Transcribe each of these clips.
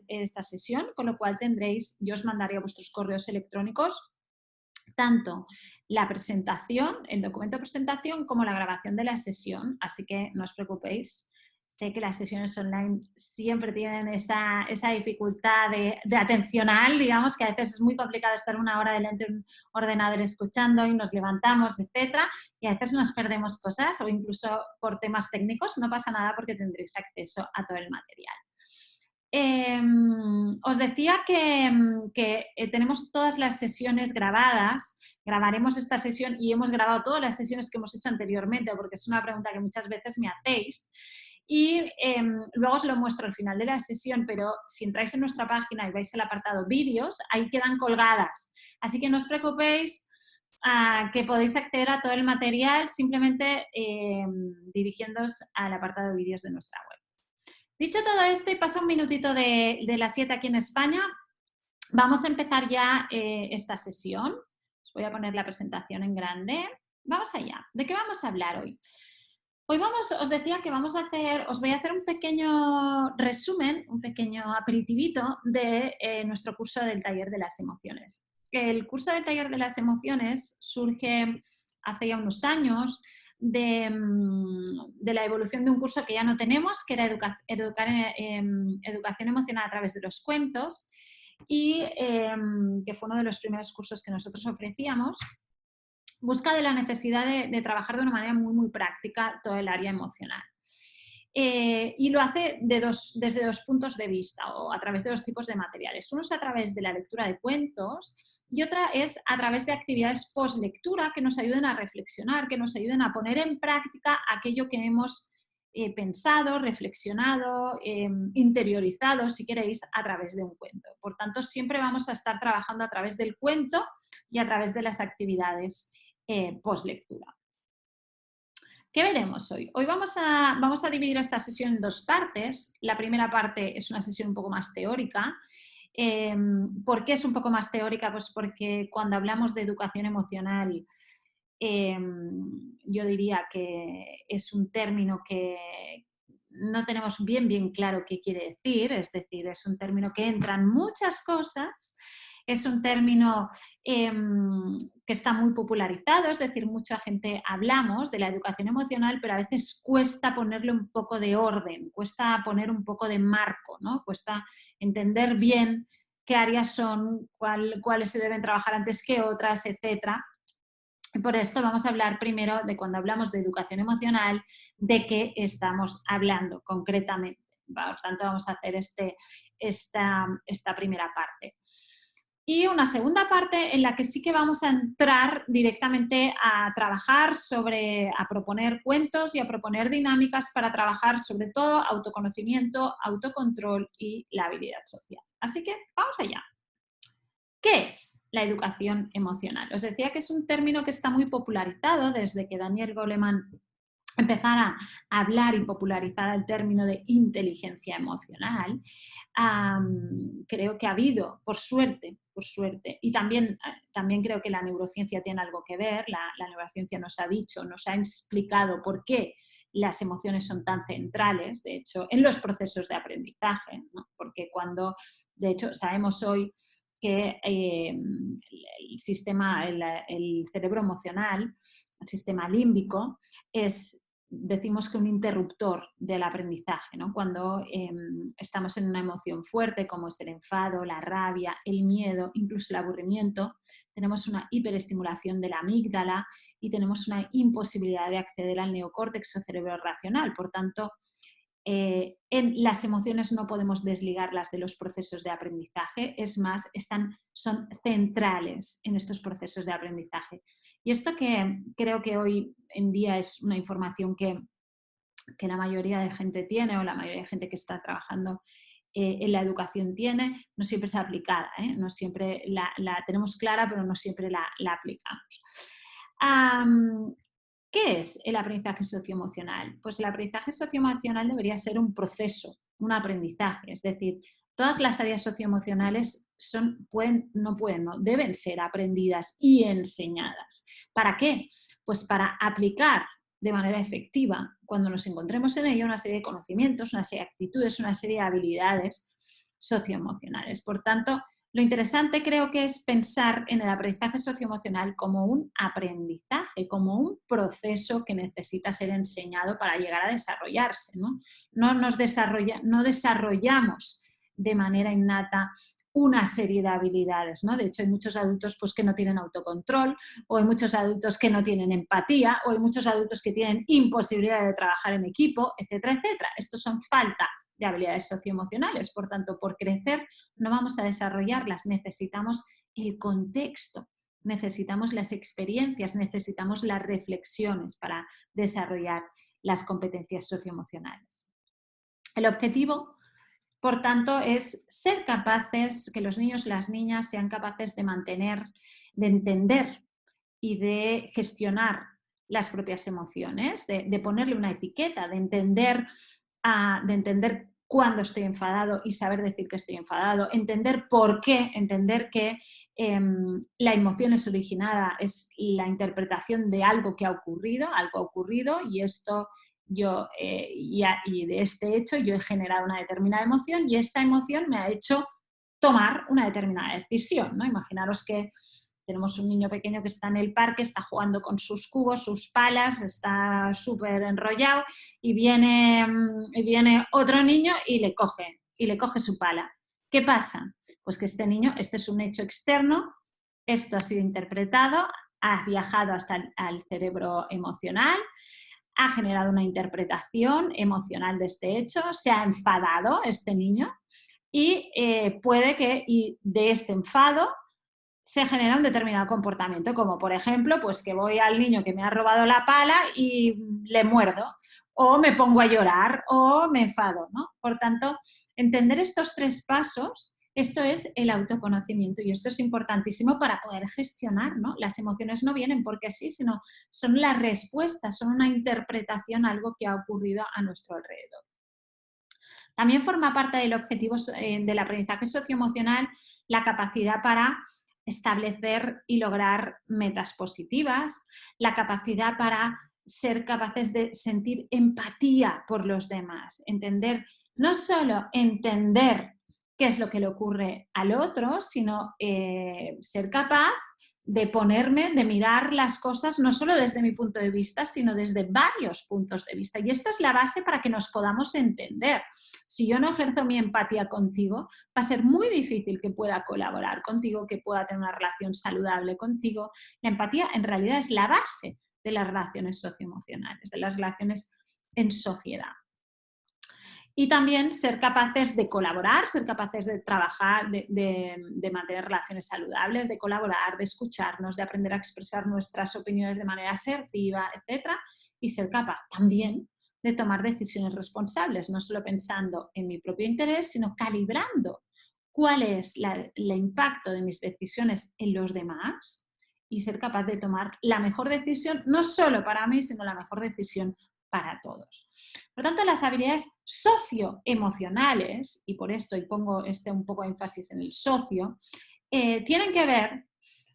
esta sesión, con lo cual yo os mandaré a vuestros correos electrónicos tanto la presentación, el documento de presentación, como la grabación de la sesión, así que no os preocupéis. Sé que las sesiones online siempre tienen esa dificultad de atencional, digamos, que a veces es muy complicado estar una hora delante de un ordenador escuchando y nos levantamos, etcétera, y a veces nos perdemos cosas o incluso por temas técnicos. No pasa nada porque tendréis acceso a todo el material. Os decía que tenemos todas las sesiones grabadas. Grabaremos esta sesión y hemos grabado todas las sesiones que hemos hecho anteriormente, porque es una pregunta que muchas veces me hacéis. Y luego os lo muestro al final de la sesión, pero si entráis en nuestra página y vais al apartado vídeos, ahí quedan colgadas. Así que no os preocupéis, que podéis acceder a todo el material simplemente dirigiéndoos al apartado de vídeos de nuestra web. Dicho todo esto, y pasa un minutito de las 7 aquí en España, vamos a empezar ya esta sesión. Os voy a poner la presentación en grande. Vamos allá. ¿De qué vamos a hablar hoy? Hoy os decía que os voy a hacer un pequeño resumen, un pequeño aperitivito de nuestro curso del taller de las emociones. El curso del taller de las emociones surge hace ya unos años de la evolución de un curso que ya no tenemos, que era educación emocional a través de los cuentos, y que fue uno de los primeros cursos que nosotros ofrecíamos. Busca de la necesidad de trabajar de una manera muy, muy práctica todo el área emocional. Y lo hace desde dos puntos de vista o a través de dos tipos de materiales. Uno es a través de la lectura de cuentos y otra es a través de actividades post-lectura que nos ayuden a reflexionar, que nos ayuden a poner en práctica aquello que hemos pensado, reflexionado, interiorizado, si queréis, a través de un cuento. Por tanto, siempre vamos a estar trabajando a través del cuento y a través de las actividades post-lectura. ¿Qué veremos hoy? Hoy vamos a dividir esta sesión en dos partes. La primera parte es una sesión un poco más teórica. ¿Por qué es un poco más teórica? Pues porque cuando hablamos de educación emocional, yo diría que es un término que no tenemos bien claro qué quiere decir, es decir, es un término que entran muchas cosas. Es un término que está muy popularizado, es decir, mucha gente hablamos de la educación emocional, pero a veces cuesta ponerle un poco de orden, cuesta poner un poco de marco, ¿no? Cuesta entender bien qué áreas son, cuáles se deben trabajar antes que otras, etc. Por esto vamos a hablar primero de cuando hablamos de educación emocional, de qué estamos hablando concretamente. Por tanto, vamos a hacer esta primera parte. Y una segunda parte en la que sí que vamos a entrar directamente a trabajar a proponer cuentos y a proponer dinámicas para trabajar sobre todo autoconocimiento, autocontrol y la habilidad social. Así que vamos allá. ¿Qué es la educación emocional? Os decía que es un término que está muy popularizado desde que Daniel Goleman empezara a hablar y popularizar el término de inteligencia emocional. Creo que ha habido, por suerte, y también creo que la neurociencia tiene algo que ver. La neurociencia nos ha dicho, nos ha explicado por qué las emociones son tan centrales, de hecho, en los procesos de aprendizaje, ¿no? Porque de hecho, sabemos hoy que el cerebro emocional, el sistema límbico, decimos que un interruptor del aprendizaje, ¿no? Cuando estamos en una emoción fuerte como es el enfado, la rabia, el miedo, incluso el aburrimiento, tenemos una hiperestimulación de la amígdala y tenemos una imposibilidad de acceder al neocórtex o cerebro racional. Por tanto, en las emociones no podemos desligarlas de los procesos de aprendizaje, es más, son centrales en estos procesos de aprendizaje. Y esto que creo que hoy en día es una información que la mayoría de gente tiene, o la mayoría de gente que está trabajando en la educación tiene, no siempre es aplicada, ¿eh? No siempre la tenemos clara, pero no siempre la aplicamos. ¿Qué es el aprendizaje socioemocional? Pues el aprendizaje socioemocional debería ser un proceso, un aprendizaje, es decir, todas las áreas socioemocionales deben ser aprendidas y enseñadas. ¿Para qué? Pues para aplicar de manera efectiva, cuando nos encontremos en ello, una serie de conocimientos, una serie de actitudes, una serie de habilidades socioemocionales. Por tanto, lo interesante creo que es pensar en el aprendizaje socioemocional como un aprendizaje, como un proceso que necesita ser enseñado para llegar a desarrollarse, ¿no? No desarrollamos de manera innata una serie de habilidades, ¿no? De hecho, hay muchos adultos pues, que no tienen autocontrol, o hay muchos adultos que no tienen empatía, o hay muchos adultos que tienen imposibilidad de trabajar en equipo, etcétera, etcétera. Estos son falta de habilidades socioemocionales. Por tanto, por crecer no vamos a desarrollarlas. Necesitamos el contexto, necesitamos las experiencias, necesitamos las reflexiones para desarrollar las competencias socioemocionales. El objetivo, por tanto, es ser capaces, que los niños y las niñas sean capaces de mantener, de entender y de gestionar las propias emociones, de ponerle una etiqueta, de entender cuándo estoy enfadado y saber decir que estoy enfadado, entender por qué, entender que la emoción es originada, es la interpretación de algo que ha ocurrido, y esto y de este hecho yo he generado una determinada emoción y esta emoción me ha hecho tomar una determinada decisión, ¿no? Imaginaros que tenemos un niño pequeño que está en el parque, está jugando con sus cubos, sus palas, está súper enrollado y viene otro niño y le coge su pala. ¿Qué pasa? Pues que este niño, este es un hecho externo, esto ha sido interpretado, ha viajado hasta el cerebro emocional, ha generado una interpretación emocional de este hecho, se ha enfadado este niño y puede que de este enfado se genera un determinado comportamiento, como por ejemplo, pues que voy al niño que me ha robado la pala y le muerdo, o me pongo a llorar, o me enfado, ¿no? Por tanto, entender estos tres pasos, esto es el autoconocimiento y esto es importantísimo para poder gestionar, ¿no? Las emociones no vienen porque sí, sino son las respuestas, son una interpretación a algo que ha ocurrido a nuestro alrededor. También forma parte del objetivo del aprendizaje socioemocional la capacidad para establecer y lograr metas positivas, la capacidad para ser capaces de sentir empatía por los demás, no solo entender qué es lo que le ocurre al otro, sino ser capaz de mirar las cosas no solo desde mi punto de vista, sino desde varios puntos de vista. Y esta es la base para que nos podamos entender. Si yo no ejerzo mi empatía contigo, va a ser muy difícil que pueda colaborar contigo, que pueda tener una relación saludable contigo. La empatía en realidad es la base de las relaciones socioemocionales, de las relaciones en sociedad. Y también ser capaces de colaborar, ser capaces de trabajar, de mantener relaciones saludables, de colaborar, de escucharnos, de aprender a expresar nuestras opiniones de manera asertiva, etc. Y ser capaz también de tomar decisiones responsables, no solo pensando en mi propio interés, sino calibrando cuál es el impacto de mis decisiones en los demás y ser capaz de tomar la mejor decisión, no solo para mí, sino la mejor decisión para todos. Por tanto, las habilidades socioemocionales, y por esto y pongo un poco de énfasis en el socio, tienen que ver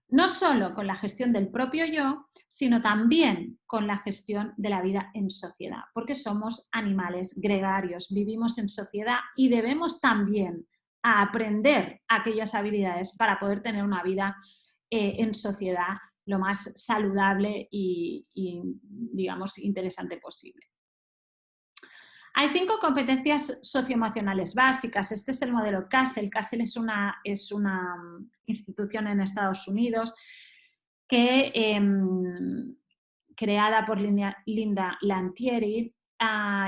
no solo con la gestión del propio yo, sino también con la gestión de la vida en sociedad, porque somos animales gregarios, vivimos en sociedad y debemos también aprender aquellas habilidades para poder tener una vida en sociedad lo más saludable y digamos, interesante posible. Hay 5 competencias socioemocionales básicas. Este es el modelo CASEL. CASEL es una institución en Estados Unidos que, creada por Linda Lantieri.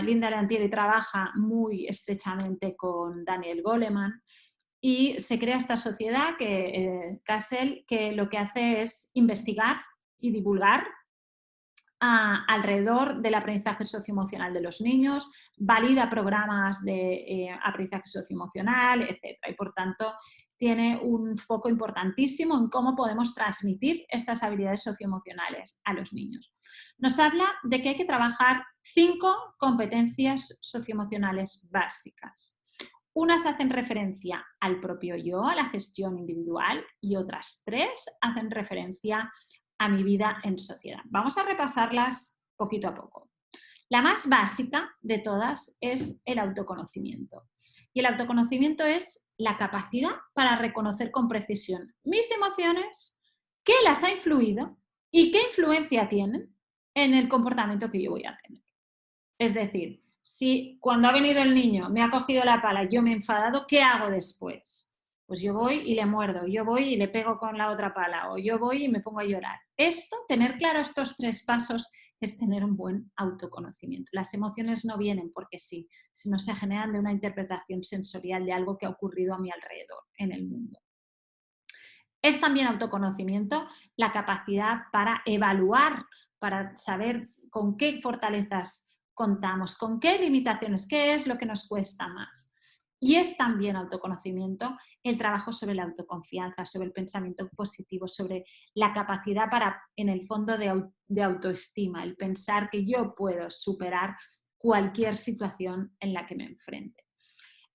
Linda Lantieri trabaja muy estrechamente con Daniel Goleman y se crea esta sociedad, CASEL, que lo que hace es investigar y divulgar alrededor del aprendizaje socioemocional de los niños, valida programas de aprendizaje socioemocional, etc. Y por tanto tiene un foco importantísimo en cómo podemos transmitir estas habilidades socioemocionales a los niños. Nos habla de que hay que trabajar 5 competencias socioemocionales básicas. Unas hacen referencia al propio yo, a la gestión individual, y otras 3 hacen referencia a mi vida en sociedad. Vamos a repasarlas poquito a poco. La más básica de todas es el autoconocimiento. Y el autoconocimiento es la capacidad para reconocer con precisión mis emociones, qué las ha influido y qué influencia tienen en el comportamiento que yo voy a tener. Es decir, si cuando ha venido el niño me ha cogido la pala y yo me he enfadado, ¿qué hago después? Pues yo voy y le muerdo, yo voy y le pego con la otra pala, o yo voy y me pongo a llorar. Esto, tener claro estos 3 pasos, es tener un buen autoconocimiento. Las emociones no vienen porque sí, sino se generan de una interpretación sensorial de algo que ha ocurrido a mi alrededor, en el mundo. Es también autoconocimiento la capacidad para evaluar, para saber con qué fortalezas contamos, con qué limitaciones, qué es lo que nos cuesta más. Y es también autoconocimiento el trabajo sobre la autoconfianza, sobre el pensamiento positivo, sobre la capacidad para, en el fondo, de autoestima, el pensar que yo puedo superar cualquier situación en la que me enfrente.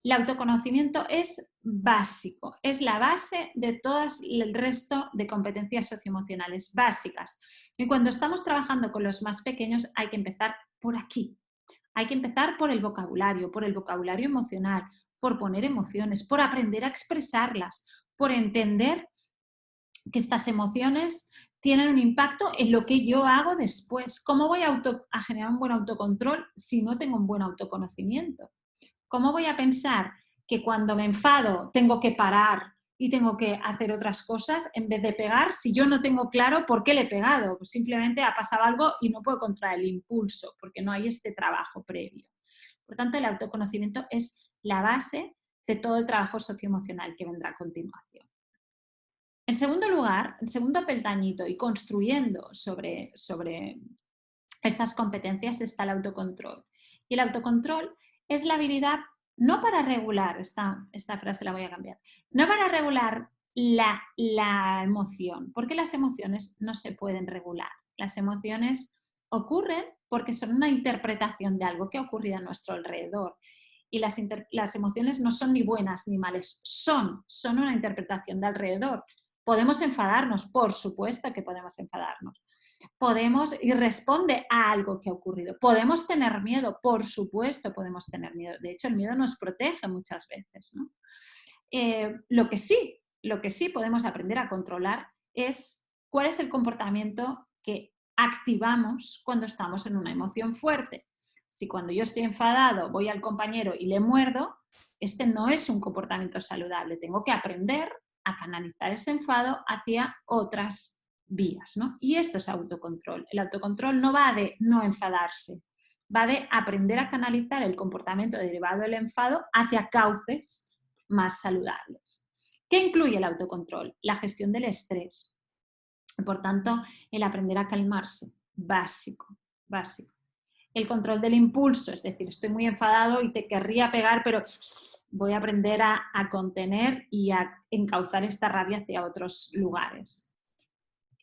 El autoconocimiento es básico, es la base de todo el resto de competencias socioemocionales básicas. Y cuando estamos trabajando con los más pequeños hay que empezar por aquí. Hay que empezar por el vocabulario emocional, por poner emociones, por aprender a expresarlas, por entender que estas emociones tienen un impacto en lo que yo hago después. ¿Cómo voy a generar un buen autocontrol si no tengo un buen autoconocimiento? ¿Cómo voy a pensar que cuando me enfado tengo que parar y tengo que hacer otras cosas en vez de pegar si yo no tengo claro por qué le he pegado? Pues simplemente ha pasado algo y no puedo controlar el impulso porque no hay este trabajo previo. Por tanto, el autoconocimiento es la base de todo el trabajo socioemocional que vendrá a continuación. En segundo lugar, el segundo peldañito y construyendo sobre estas competencias está el autocontrol. Y el autocontrol es la habilidad no para regular, esta frase la voy a cambiar, no para regular la emoción, porque las emociones no se pueden regular. Las emociones ocurren porque son una interpretación de algo que ha ocurrido a nuestro alrededor. Y las emociones no son ni buenas ni malas, son una interpretación de alrededor. Podemos enfadarnos, por supuesto que podemos enfadarnos. Y responde a algo que ha ocurrido. Podemos tener miedo, por supuesto podemos tener miedo. De hecho, el miedo nos protege muchas veces, ¿no? Lo que sí podemos aprender a controlar es cuál es el comportamiento que activamos cuando estamos en una emoción fuerte. Si cuando yo estoy enfadado voy al compañero y le muerdo, este no es un comportamiento saludable. Tengo que aprender a canalizar ese enfado hacia otras vías, ¿no? Y esto es autocontrol. El autocontrol no va de no enfadarse, va de aprender a canalizar el comportamiento derivado del enfado hacia cauces más saludables. ¿Qué incluye el autocontrol? La gestión del estrés. Por tanto, el aprender a calmarse, básico. El control del impulso, es decir, estoy muy enfadado y te querría pegar, pero voy a aprender a contener y a encauzar esta rabia hacia otros lugares.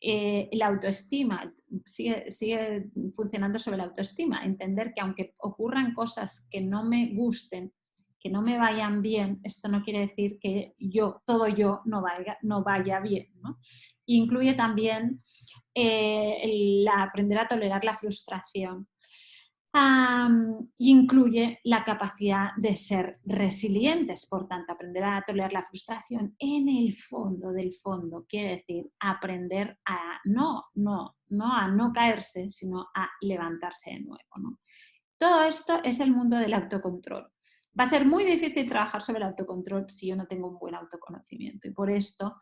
La autoestima, sigue funcionando sobre la autoestima, entender que aunque ocurran cosas que no me gusten, que no me vayan bien, esto no quiere decir que todo yo no vaya bien, ¿no? Incluye también aprender a tolerar la frustración. Incluye la capacidad de ser resilientes, por tanto, aprender a tolerar la frustración en el fondo del fondo, quiere decir aprender a no caerse, sino a levantarse de nuevo, ¿no? Todo esto es el mundo del autocontrol. Va a ser muy difícil trabajar sobre el autocontrol si yo no tengo un buen autoconocimiento y por esto,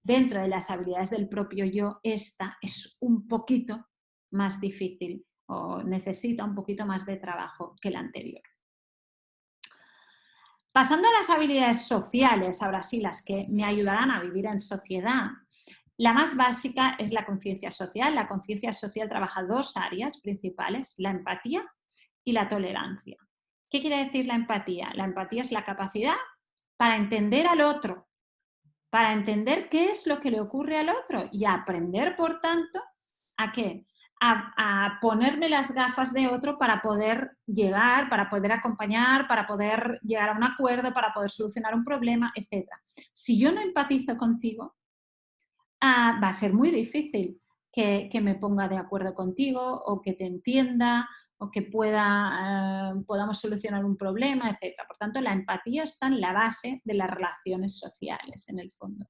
dentro de las habilidades del propio yo, esta es un poquito más difícil o necesita un poquito más de trabajo que la anterior. Pasando a las habilidades sociales, ahora sí, las que me ayudarán a vivir en sociedad, la más básica es la conciencia social. La conciencia social trabaja 2 áreas principales, la empatía y la tolerancia. ¿Qué quiere decir la empatía? La empatía es la capacidad para entender al otro, para entender qué es lo que le ocurre al otro y aprender, por tanto, ¿a qué? A ponerme las gafas de otro para poder llegar, para poder acompañar, para poder llegar a un acuerdo, para poder solucionar un problema, etc. Si yo no empatizo contigo, va a ser muy difícil que me ponga de acuerdo contigo o que te entienda o que podamos solucionar un problema, etc. Por tanto, la empatía está en la base de las relaciones sociales, en el fondo.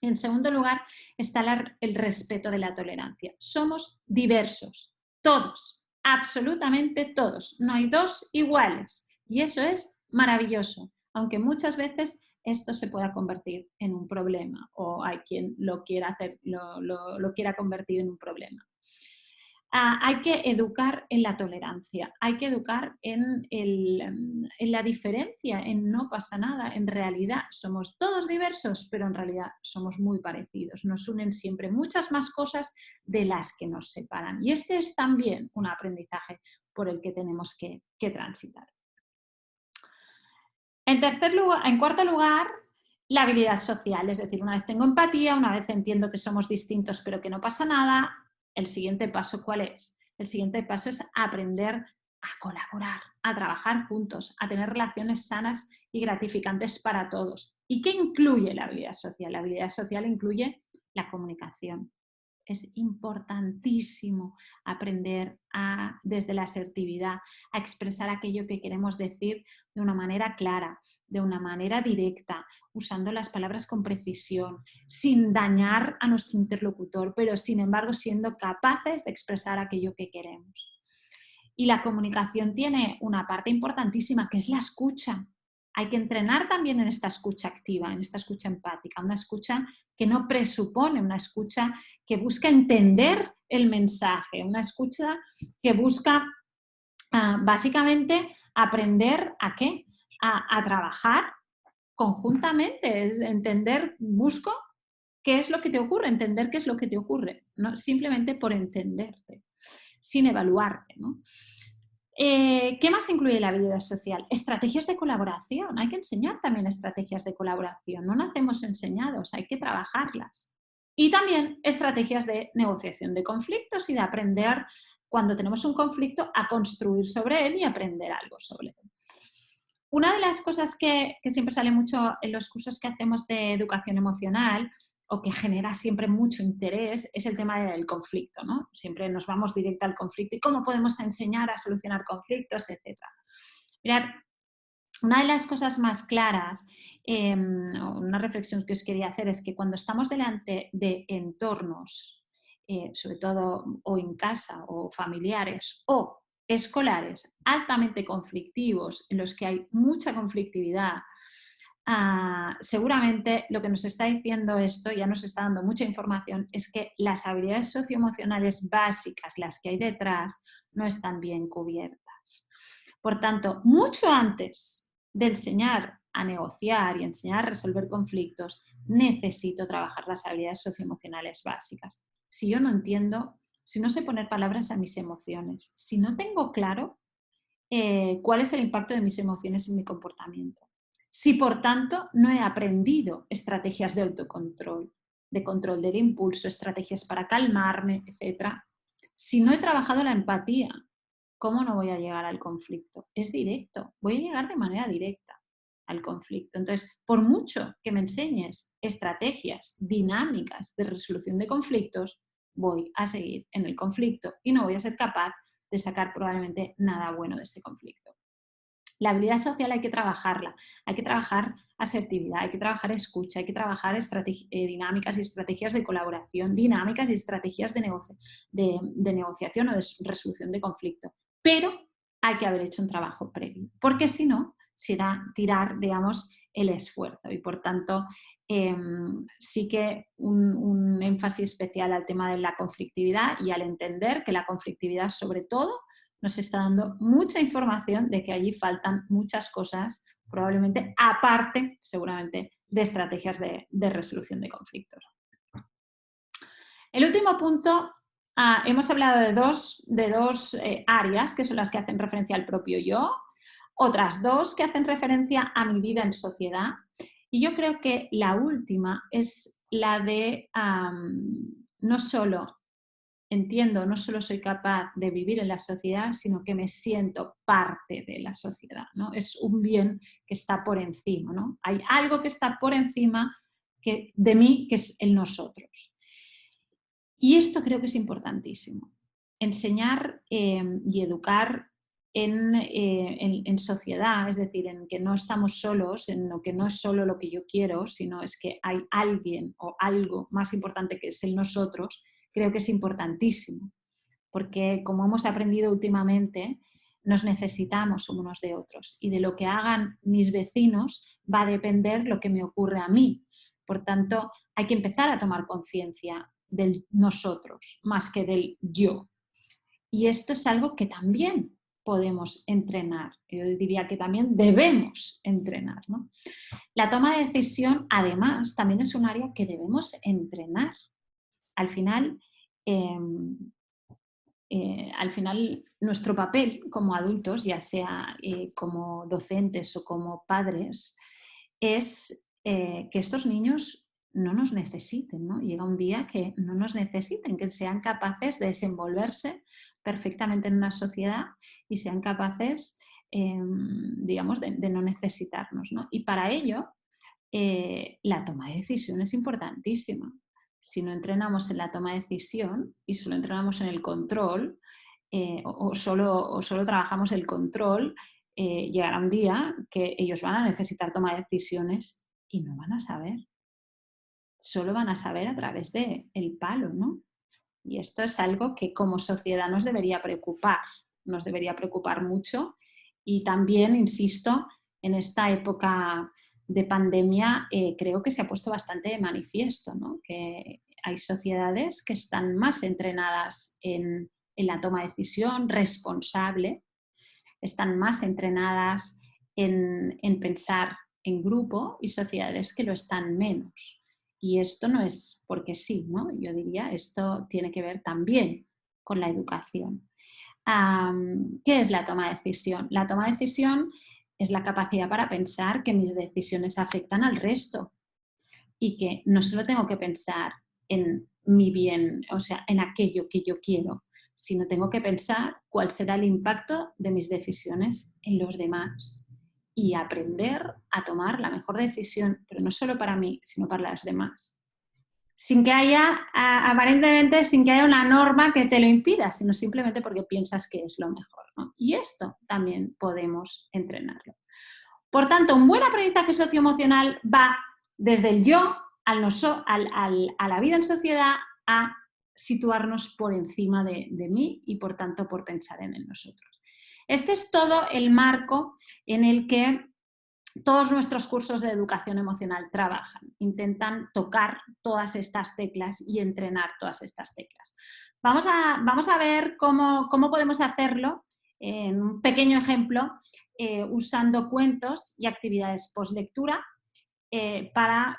En segundo lugar, está el respeto de la tolerancia. Somos diversos, todos, absolutamente todos. No hay dos iguales y eso es maravilloso, aunque muchas veces esto se pueda convertir en un problema o hay quien lo quiera hacer, lo quiera convertir en un problema. Hay que educar en la tolerancia, hay que educar en la diferencia, en no pasa nada, en realidad somos todos diversos, pero en realidad somos muy parecidos, nos unen siempre muchas más cosas de las que nos separan y este es también un aprendizaje por el que tenemos que transitar. En cuarto lugar, la habilidad social, es decir, una vez tengo empatía, una vez entiendo que somos distintos pero que no pasa nada, el siguiente paso, ¿cuál es? El siguiente paso es aprender a colaborar, a trabajar juntos, a tener relaciones sanas y gratificantes para todos. ¿Y qué incluye la habilidad social? La habilidad social incluye la comunicación. Es importantísimo aprender desde la asertividad, a expresar aquello que queremos decir de una manera clara, de una manera directa, usando las palabras con precisión, sin dañar a nuestro interlocutor, pero sin embargo siendo capaces de expresar aquello que queremos. Y la comunicación tiene una parte importantísima que es la escucha. Hay que entrenar también en esta escucha activa, en esta escucha empática, una escucha que no presupone, una escucha que busca entender el mensaje, una escucha que busca básicamente aprender ¿a qué? A trabajar conjuntamente, busco qué es lo que te ocurre, entender qué es lo que te ocurre, no simplemente por entenderte, sin evaluarte, ¿no? ¿Qué más incluye la habilidad social? Estrategias de colaboración. Hay que enseñar también estrategias de colaboración. No nacemos enseñados, hay que trabajarlas. Y también estrategias de negociación de conflictos y de aprender, cuando tenemos un conflicto, a construir sobre él y aprender algo sobre él. Una de las cosas que siempre sale mucho en los cursos que hacemos de educación emocional o que genera siempre mucho interés es el tema del conflicto, ¿no? Siempre nos vamos directo al conflicto y cómo podemos enseñar a solucionar conflictos, etc. Mirad, una de las cosas más claras, una reflexión que os quería hacer es que cuando estamos delante de entornos, sobre todo o en casa o familiares o escolares altamente conflictivos, en los que hay mucha conflictividad, seguramente lo que nos está diciendo esto, ya nos está dando mucha información, es que las habilidades socioemocionales básicas, las que hay detrás, no están bien cubiertas. Por tanto, mucho antes de enseñar a negociar y enseñar a resolver conflictos, necesito trabajar las habilidades socioemocionales básicas. Si yo no entiendo, si no sé poner palabras a mis emociones, si no tengo claro cuál es el impacto de mis emociones en mi comportamiento, si por tanto no he aprendido estrategias de autocontrol, de control del impulso, estrategias para calmarme, etc., si no he trabajado la empatía, ¿cómo no voy a llegar al conflicto? Es directo, voy a llegar de manera directa al conflicto. Entonces, por mucho que me enseñes estrategias dinámicas de resolución de conflictos, voy a seguir en el conflicto y no voy a ser capaz de sacar probablemente nada bueno de ese conflicto. La habilidad social hay que trabajarla, hay que trabajar asertividad, hay que trabajar escucha, hay que trabajar dinámicas y estrategias de colaboración, dinámicas y estrategias de negociación o de resolución de conflicto. Pero hay que haber hecho un trabajo previo, porque si no, será tirar, digamos, el esfuerzo y por tanto sí que un énfasis especial al tema de la conflictividad y al entender que la conflictividad sobre todo nos está dando mucha información de que allí faltan muchas cosas, probablemente aparte, seguramente, de estrategias de resolución de conflictos. El último punto, hemos hablado de dos áreas que son las que hacen referencia al propio yo, otras dos que hacen referencia a mi vida en sociedad y yo creo que la última es la de no solo entiendo, no solo soy capaz de vivir en la sociedad, sino que me siento parte de la sociedad, ¿no? Es un bien que está por encima, ¿no? Hay algo que está por encima de mí, que es el nosotros. Y esto creo que es importantísimo. enseñar y educar en sociedad, es decir, en que no estamos solos, en lo que no es solo lo que yo quiero, sino es que hay alguien o algo más importante que es el nosotros, creo que es importantísimo, porque como hemos aprendido últimamente, nos necesitamos unos de otros y de lo que hagan mis vecinos va a depender lo que me ocurre a mí. Por tanto, hay que empezar a tomar conciencia del nosotros más que del yo. Y esto es algo que también podemos entrenar. Yo diría que también debemos entrenar, ¿no? La toma de decisión, además, también es un área que debemos entrenar. Al final, nuestro papel como adultos, ya sea como docentes o como padres, es que estos niños no nos necesiten, ¿no? Llega un día que no nos necesiten, que sean capaces de desenvolverse perfectamente en una sociedad y sean capaces, digamos, de no necesitarnos, ¿no? Y para ello, la toma de decisión es importantísima. Si no entrenamos en la toma de decisión y solo entrenamos en el control, o solo trabajamos el control, llegará un día que ellos van a necesitar tomar decisiones y no van a saber. Solo van a saber a través del palo, ¿no? Y esto es algo que como sociedad nos debería preocupar mucho. Y también, insisto, en esta época de pandemia creo que se ha puesto bastante de manifiesto, ¿no? Que hay sociedades que están más entrenadas en la toma de decisión responsable, están más entrenadas en pensar en grupo y sociedades que lo están menos. Y esto no es porque sí, ¿no? Yo diría, esto tiene que ver también con la educación. ¿Qué es la toma de decisión? La toma de decisión es la capacidad para pensar que mis decisiones afectan al resto y que no solo tengo que pensar en mi bien, o sea, en aquello que yo quiero, sino tengo que pensar cuál será el impacto de mis decisiones en los demás y aprender a tomar la mejor decisión, pero no solo para mí, sino para las demás. Sin que haya, aparentemente, sin que haya una norma que te lo impida, sino simplemente porque piensas que es lo mejor, ¿no? Y esto también podemos entrenarlo. Por tanto, un buen aprendizaje socioemocional va desde el yo a la vida en sociedad a situarnos por encima de mí y, por tanto, por pensar en el nosotros. Este es todo el marco en el que todos nuestros cursos de educación emocional trabajan, intentan tocar todas estas teclas y entrenar todas estas teclas. Vamos a ver cómo podemos hacerlo en un pequeño ejemplo usando cuentos y actividades postlectura para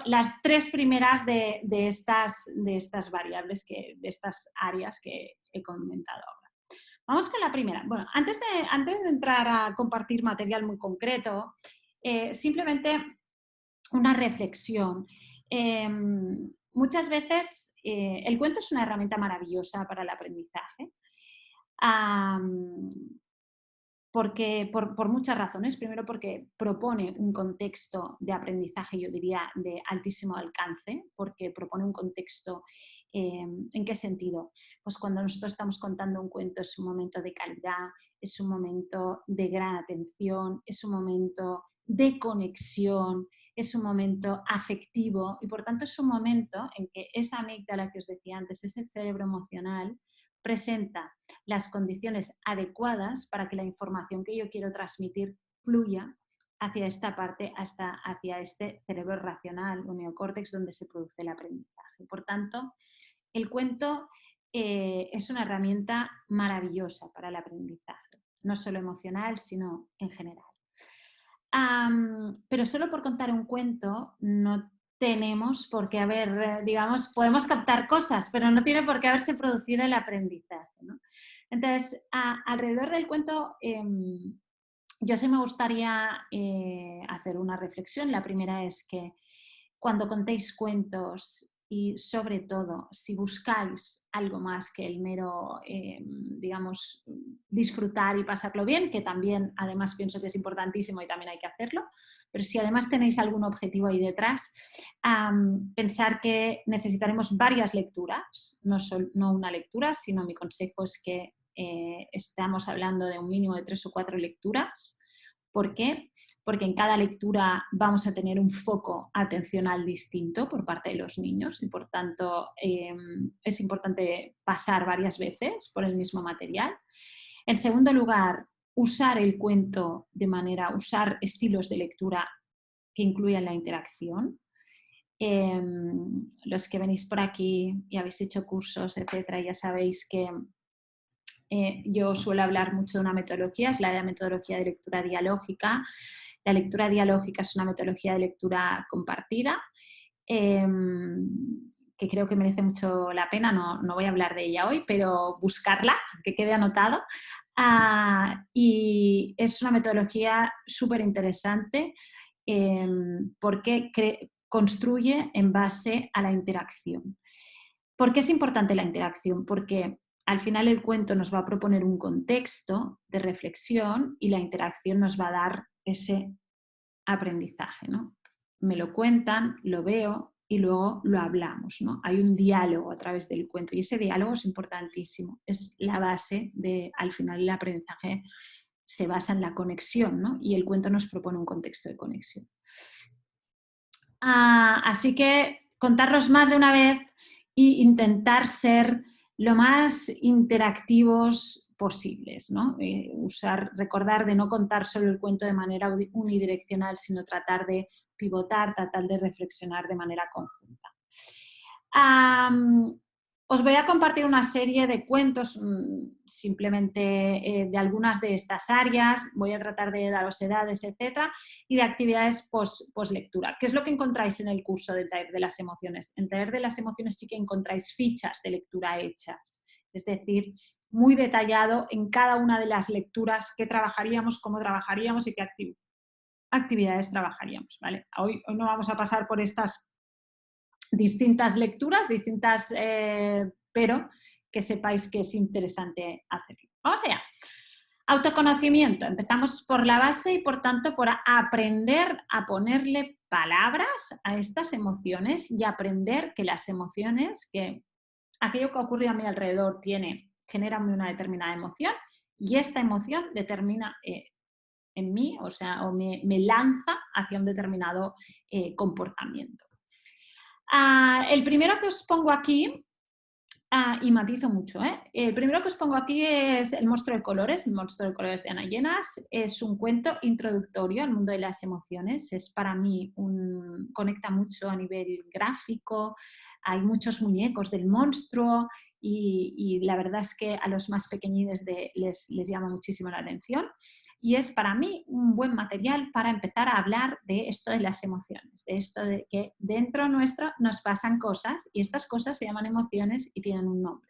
las tres primeras de estas variables, de estas áreas que he comentado ahora. Vamos con la primera. Bueno, antes de entrar a compartir material muy concreto, simplemente una reflexión. Muchas veces el cuento es una herramienta maravillosa para el aprendizaje, porque, por muchas razones. Primero, porque propone un contexto de aprendizaje, yo diría, de altísimo alcance, porque propone un contexto. ¿En qué sentido? Pues cuando nosotros estamos contando un cuento es un momento de calidad, es un momento de gran atención, es un momento de conexión, es un momento afectivo y por tanto es un momento en que esa amígdala que os decía antes, ese cerebro emocional, presenta las condiciones adecuadas para que la información que yo quiero transmitir fluya hacia esta parte, hacia este cerebro racional o neocórtex donde se produce el aprendizaje. Por tanto, el cuento es una herramienta maravillosa para el aprendizaje, no solo emocional, sino en general. Pero solo por contar un cuento no tenemos por qué haber, digamos, podemos captar cosas, pero no tiene por qué haberse producido el aprendizaje, ¿no? Entonces, alrededor del cuento, yo sí me gustaría hacer una reflexión. La primera es que cuando contéis cuentos y sobre todo, si buscáis algo más que el mero, digamos, disfrutar y pasarlo bien, que también además pienso que es importantísimo y también hay que hacerlo, pero si además tenéis algún objetivo ahí detrás, pensar que necesitaremos varias lecturas, no una lectura, sino mi consejo es que estamos hablando de un mínimo de 3 o 4 lecturas. ¿Por qué? Porque en cada lectura vamos a tener un foco atencional distinto por parte de los niños y por tanto es importante pasar varias veces por el mismo material. En segundo lugar, usar el cuento usar estilos de lectura que incluyan la interacción. Los que venís por aquí y habéis hecho cursos, etcétera, ya sabéis que yo suelo hablar mucho de una metodología, es la metodología de lectura dialógica. La lectura dialógica es una metodología de lectura compartida que creo que merece mucho la pena, no voy a hablar de ella hoy, pero buscarla, que quede anotado. Y es una metodología súper interesante porque construye en base a la interacción. ¿Por qué es importante la interacción? Porque al final el cuento nos va a proponer un contexto de reflexión y la interacción nos va a dar ese aprendizaje, ¿no? Me lo cuentan, lo veo y luego lo hablamos, ¿no? Hay un diálogo a través del cuento y ese diálogo es importantísimo, es la base de, al final el aprendizaje se basa en la conexión, ¿no? Y el cuento nos propone un contexto de conexión. Así que contarlos más de una vez e intentar ser lo más interactivos posibles, ¿no? Recordar de no contar solo el cuento de manera unidireccional, sino tratar de pivotar, tratar de reflexionar de manera conjunta. Os voy a compartir una serie de cuentos simplemente de algunas de estas áreas, voy a tratar de daros edades, etcétera, y de actividades post-lectura. ¿Qué es lo que encontráis en el curso del taller de las emociones? En el taller de las emociones sí que encontráis fichas de lectura hechas, es decir, muy detallado en cada una de las lecturas qué trabajaríamos, cómo trabajaríamos y qué actividades trabajaríamos, ¿vale? Hoy no vamos a pasar por estas distintas lecturas, pero que sepáis que es interesante hacerlo. Vamos allá. Autoconocimiento. Empezamos por la base y por tanto por aprender a ponerle palabras a estas emociones y aprender que las emociones, que aquello que ocurre a mi alrededor genera una determinada emoción y esta emoción determina en mí, o me lanza hacia un determinado comportamiento. El primero que os pongo aquí, y matizo mucho, el primero que os pongo aquí es El monstruo de colores, El monstruo de colores de Ana Llenas. Es un cuento introductorio al mundo de las emociones. Es para mí conecta mucho a nivel gráfico. Hay muchos muñecos del monstruo y la verdad es que a los más pequeñines les llama muchísimo la atención. Y es para mí un buen material para empezar a hablar de esto de las emociones, de esto de que dentro nuestro nos pasan cosas y estas cosas se llaman emociones y tienen un nombre.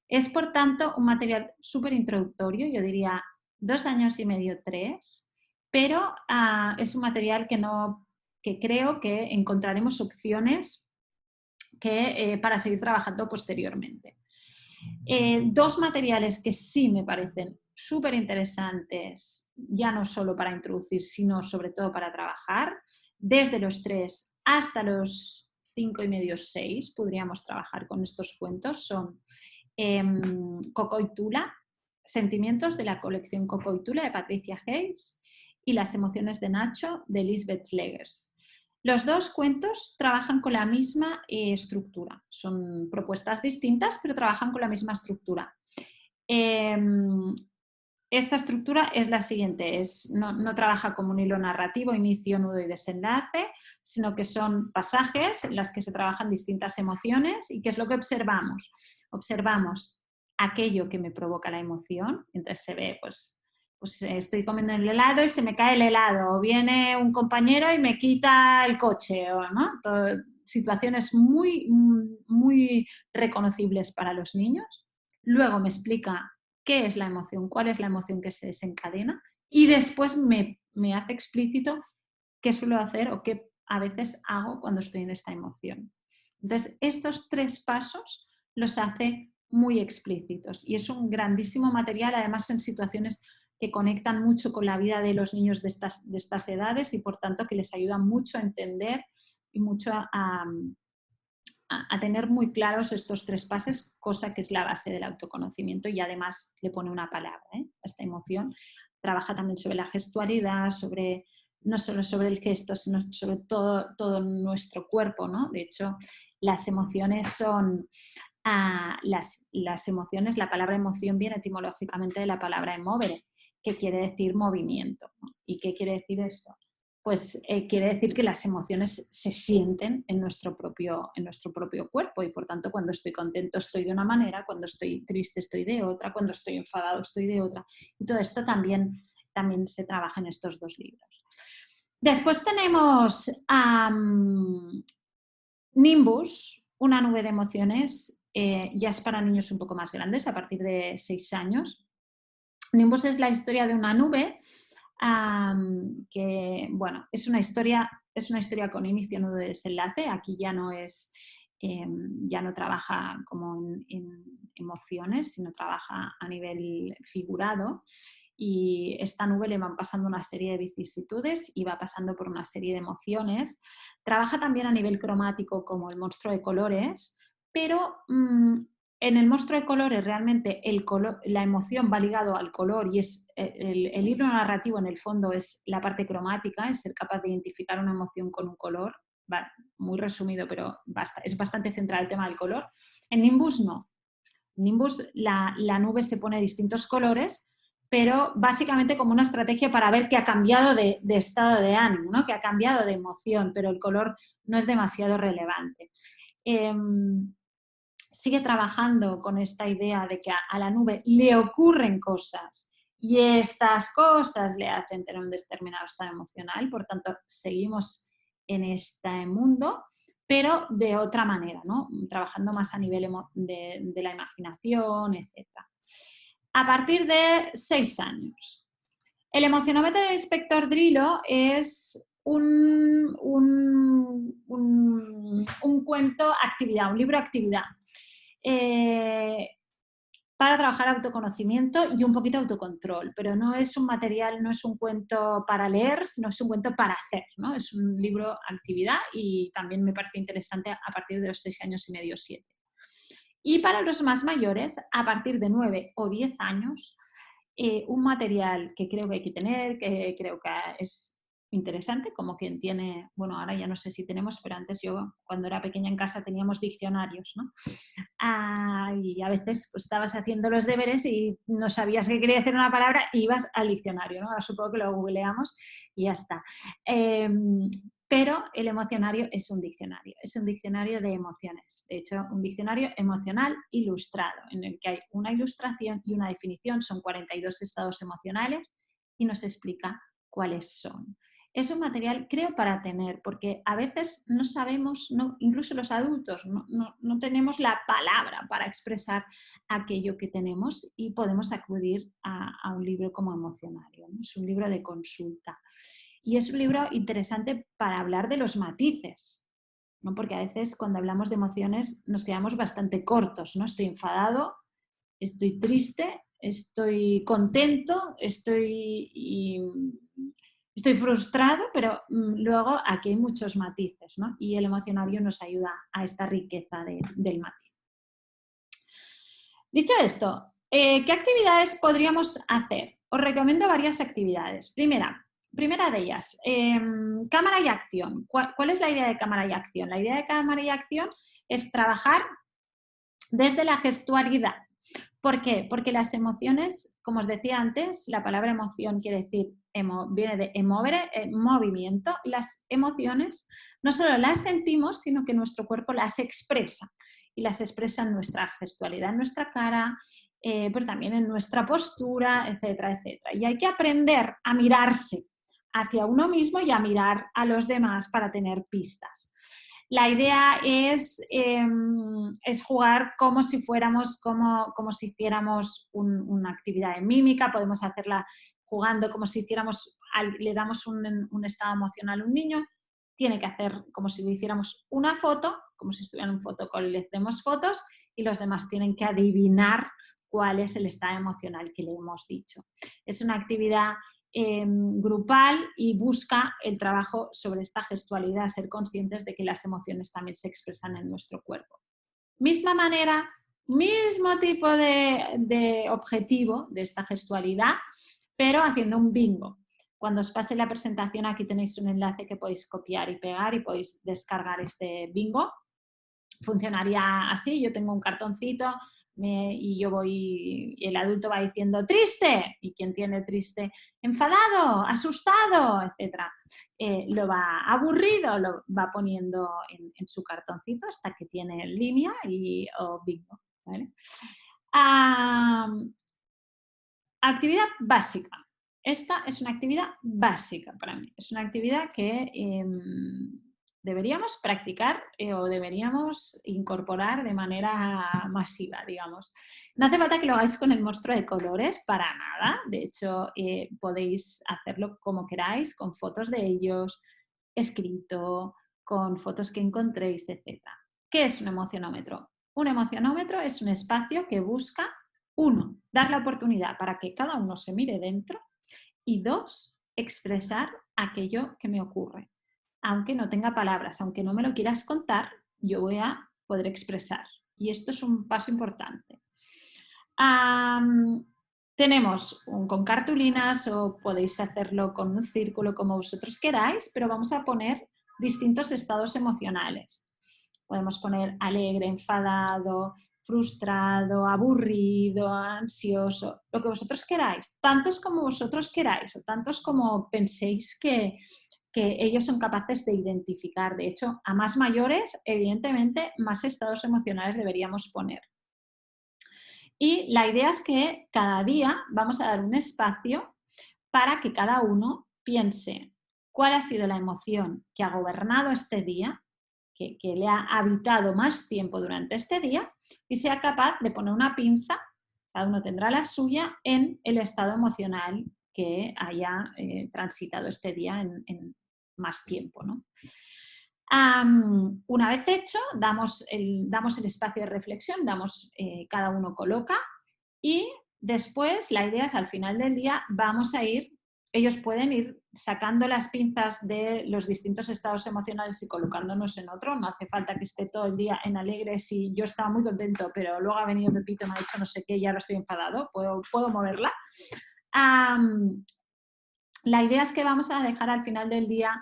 Es, por tanto, un material súper introductorio, yo diría 2 años y medio, 3, pero es un material que creo que encontraremos opciones para seguir trabajando posteriormente. 2 materiales que sí me parecen súper interesantes, ya no solo para introducir, sino sobre todo para trabajar, desde los 3 hasta los 5 y medio, 6, podríamos trabajar con estos cuentos, son Coco y Tula, Sentimientos de la colección Coco y Tula de Patricia Hayes y Las emociones de Nacho de Lisbeth Schlegers. Los 2 cuentos trabajan con la misma estructura. Son propuestas distintas, pero trabajan con la misma estructura. Esta estructura es la siguiente, no trabaja como un hilo narrativo, inicio, nudo y desenlace, sino que son pasajes en los que se trabajan distintas emociones. ¿Y qué es lo que observamos? Observamos aquello que me provoca la emoción, entonces se ve, pues estoy comiendo el helado y se me cae el helado, o viene un compañero y me quita el coche, ¿no? Situaciones muy, muy reconocibles para los niños. Luego me explica qué es la emoción, cuál es la emoción que se desencadena y después me hace explícito qué suelo hacer o qué a veces hago cuando estoy en esta emoción. Entonces, estos 3 pasos los hace muy explícitos y es un grandísimo material, además en situaciones que conectan mucho con la vida de los niños de estas edades y por tanto que les ayuda mucho a entender y mucho a tener muy claros estos 3 pasos, cosa que es la base del autoconocimiento y además le pone una palabra, esta emoción. Trabaja también sobre la gestualidad, no solo sobre el gesto, sino sobre todo nuestro cuerpo, ¿no? De hecho, las emociones son... las emociones, la palabra emoción viene etimológicamente de la palabra emovere, que quiere decir movimiento, ¿no? ¿Y qué quiere decir esto? Pues quiere decir que las emociones se sienten en nuestro propio cuerpo y por tanto cuando estoy contento estoy de una manera, cuando estoy triste estoy de otra, cuando estoy enfadado estoy de otra. Y todo esto también se trabaja en estos 2 libros. Después tenemos Nimbus, una nube de emociones, ya es para niños un poco más grandes, a partir de 6 años. Nimbus es la historia de una nube que, bueno, es una historia con inicio, nudo y desenlace. Aquí ya no trabaja como en emociones, sino trabaja a nivel figurado. Y esta nube le van pasando una serie de vicisitudes y va pasando por una serie de emociones. Trabaja también a nivel cromático como el monstruo de colores, pero en el monstruo de colores realmente la emoción va ligado al color y es el hilo narrativo en el fondo es la parte cromática, es ser capaz de identificar una emoción con un color. Muy resumido, pero es bastante central el tema del color. En Nimbus no. En Nimbus la nube se pone de distintos colores, pero básicamente como una estrategia para ver que ha cambiado de estado de ánimo, ¿no? Que ha cambiado de emoción, pero el color no es demasiado relevante. Sigue trabajando con esta idea de que a la nube le ocurren cosas y estas cosas le hacen tener un determinado estado emocional, por tanto seguimos en este mundo, pero de otra manera, ¿no? Trabajando más a nivel de la imaginación, etc. A partir de 6 años. El emocionómetro del inspector Drillo es un cuento actividad, un libro actividad. Para trabajar autoconocimiento y un poquito autocontrol, pero no es un material, no es un cuento para leer, sino es un cuento para hacer, ¿no? Es un libro actividad y también me parece interesante a partir de los 6 años y medio, 7. Y para los más mayores, a partir de 9 o 10 años, un material que creo que hay que tener, que creo que es interesante, como quien tiene, bueno, ahora ya no sé si tenemos, pero antes yo cuando era pequeña en casa teníamos diccionarios, ¿no? Y a veces pues, estabas haciendo los deberes y no sabías qué quería decir una palabra y ibas al diccionario, ¿no? Ahora supongo que lo googleamos y ya está. Pero el emocionario es un diccionario de emociones, de hecho un diccionario emocional ilustrado, en el que hay una ilustración y una definición, son 42 estados emocionales y nos explica cuáles son. Es un material, creo, para tener, porque a veces no sabemos, incluso los adultos, no tenemos la palabra para expresar aquello que tenemos y podemos acudir a un libro como emocionario, ¿no? Es un libro de consulta. Y es un libro interesante para hablar de los matices, ¿no? Porque a veces cuando hablamos de emociones nos quedamos bastante cortos, ¿no? Estoy enfadado, estoy triste, estoy contento, estoy frustrado, pero luego aquí hay muchos matices, ¿no? Y el emocionario nos ayuda a esta riqueza del matiz. Dicho esto, ¿qué actividades podríamos hacer? Os recomiendo varias actividades. Primera de ellas, cámara y acción. ¿Cuál es la idea de cámara y acción? La idea de cámara y acción es trabajar desde la gestualidad. ¿Por qué? Porque las emociones, como os decía antes, la palabra emoción quiere decir, viene de emovere, movimiento. Las emociones no solo las sentimos, sino que nuestro cuerpo las expresa. Y las expresa en nuestra gestualidad, en nuestra cara, pero también en nuestra postura, etcétera, etcétera. Y hay que aprender a mirarse hacia uno mismo y a mirar a los demás para tener pistas. La idea es jugar como si fuéramos, como si hiciéramos una actividad de mímica, podemos hacerla jugando como si hiciéramos, le damos un estado emocional a un niño, tiene que hacer como si le hiciéramos una foto como si estuviera en un fotocall y le hacemos fotos y los demás tienen que adivinar cuál es el estado emocional que le hemos dicho. Es una actividad grupal y busca el trabajo sobre esta gestualidad, ser conscientes de que las emociones también se expresan en nuestro cuerpo. Misma manera, mismo tipo de objetivo de esta gestualidad, pero haciendo un bingo. Cuando os pase la presentación, aquí tenéis un enlace que podéis copiar y pegar y podéis descargar este bingo. Funcionaría así, yo tengo un cartoncito y yo voy, y el adulto va diciendo triste, y quien tiene triste, enfadado, asustado, etc. Lo va aburrido, lo va poniendo en su cartoncito hasta que tiene línea o bingo. ¿Vale? Actividad básica. Esta es una actividad básica para mí. Es una actividad que deberíamos practicar o deberíamos incorporar de manera masiva, digamos. No hace falta que lo hagáis con el monstruo de colores, para nada. De hecho, podéis hacerlo como queráis, con fotos de ellos, escrito, con fotos que encontréis, etc. ¿Qué es un emocionómetro? Un emocionómetro es un espacio que busca, 1, dar la oportunidad para que cada uno se mire dentro y 2, expresar aquello que me ocurre. Aunque no tenga palabras, aunque no me lo quieras contar, yo voy a poder expresar. Y esto es un paso importante. Tenemos con cartulinas o podéis hacerlo con un círculo como vosotros queráis, pero vamos a poner distintos estados emocionales. Podemos poner alegre, enfadado, frustrado, aburrido, ansioso, lo que vosotros queráis, tantos como vosotros queráis o tantos como penséis que ellos son capaces de identificar. De hecho, a más mayores, evidentemente, más estados emocionales deberíamos poner. Y la idea es que cada día vamos a dar un espacio para que cada uno piense cuál ha sido la emoción que ha gobernado este día, que le ha habitado más tiempo durante este día y sea capaz de poner una pinza, cada uno tendrá la suya, en el estado emocional que haya transitado este día en más tiempo, ¿no? Una vez hecho, damos el espacio de reflexión, cada uno coloca y después la idea es al final del día ellos pueden ir sacando las pinzas de los distintos estados emocionales y colocándonos en otro. No hace falta que esté todo el día en alegre si yo estaba muy contento, pero luego ha venido Pepito, me ha dicho no sé qué y ahora estoy enfadado, puedo moverla. La idea es que vamos a dejar al final del día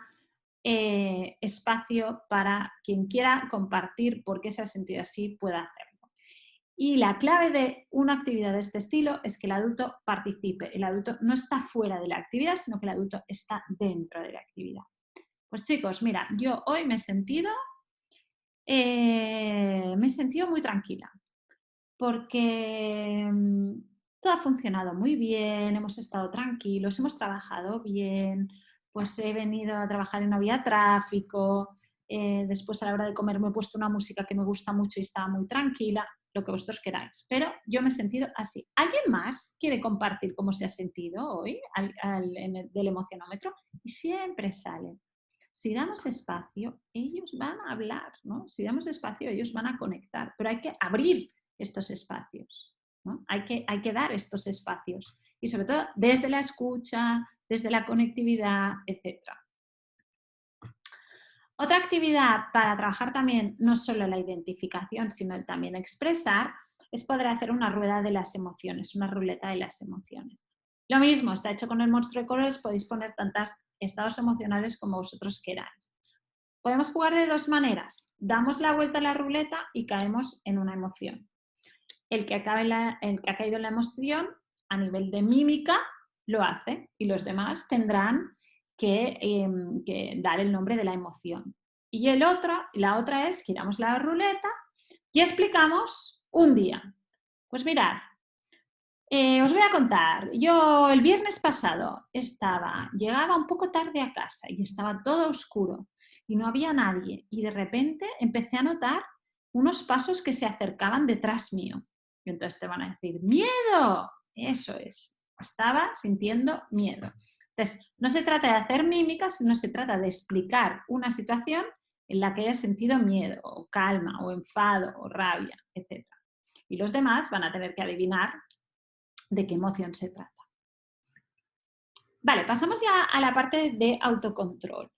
espacio para quien quiera compartir por qué se ha sentido así, pueda hacerlo. Y la clave de una actividad de este estilo es que el adulto participe. El adulto no está fuera de la actividad, sino que el adulto está dentro de la actividad. Pues chicos, mira, yo hoy me he sentido muy tranquila porque todo ha funcionado muy bien, hemos estado tranquilos, hemos trabajado bien, pues he venido a trabajar y no había tráfico, después a la hora de comer me he puesto una música que me gusta mucho y estaba muy tranquila, lo que vosotros queráis, pero yo me he sentido así. ¿Alguien más quiere compartir cómo se ha sentido hoy del emocionómetro? Y siempre salen. Si damos espacio, ellos van a hablar, ¿no? Si damos espacio, ellos van a conectar, pero hay que abrir estos espacios, ¿no? Hay que dar estos espacios y sobre todo desde la escucha, desde la conectividad, etc. Otra actividad para trabajar también no solo la identificación, sino también expresar, es poder hacer una rueda de las emociones, una ruleta de las emociones. Lo mismo, está hecho con el monstruo de colores, podéis poner tantos estados emocionales como vosotros queráis. Podemos jugar de 2 maneras. Damos la vuelta a la ruleta y caemos en una emoción. El que ha caído en la emoción, a nivel de mímica, lo hace y los demás tendrán que dar el nombre de la emoción. Y la otra es, giramos la ruleta y explicamos un día. Pues mirad, os voy a contar. Yo el viernes pasado llegaba un poco tarde a casa y estaba todo oscuro y no había nadie. Y de repente empecé a notar unos pasos que se acercaban detrás mío. Y entonces te van a decir, ¡miedo! Eso es, estaba sintiendo miedo. Entonces, no se trata de hacer mímica, sino se trata de explicar una situación en la que haya sentido miedo, o calma, o enfado, o rabia, etc. Y los demás van a tener que adivinar de qué emoción se trata. Vale, pasamos ya a la parte de autocontrol.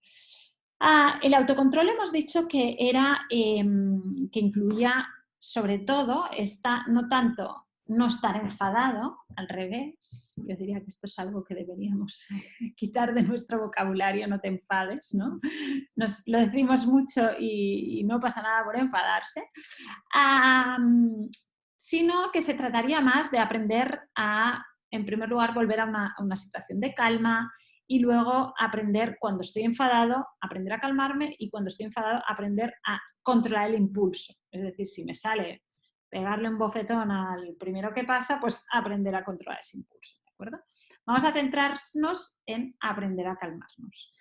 El autocontrol hemos dicho que era que incluía sobre todo no tanto no estar enfadado, al revés. Yo diría que esto es algo que deberíamos quitar de nuestro vocabulario, no te enfades, ¿no? Nos lo decimos mucho y no pasa nada por enfadarse. Sino que se trataría más de aprender a, en primer lugar, volver a una situación de calma, y luego aprender, cuando estoy enfadado, aprender a calmarme, y cuando estoy enfadado, aprender a controlar el impulso. Es decir, si me sale pegarle un bofetón al primero que pasa, pues aprender a controlar ese impulso, ¿de acuerdo? Vamos a centrarnos en aprender a calmarnos.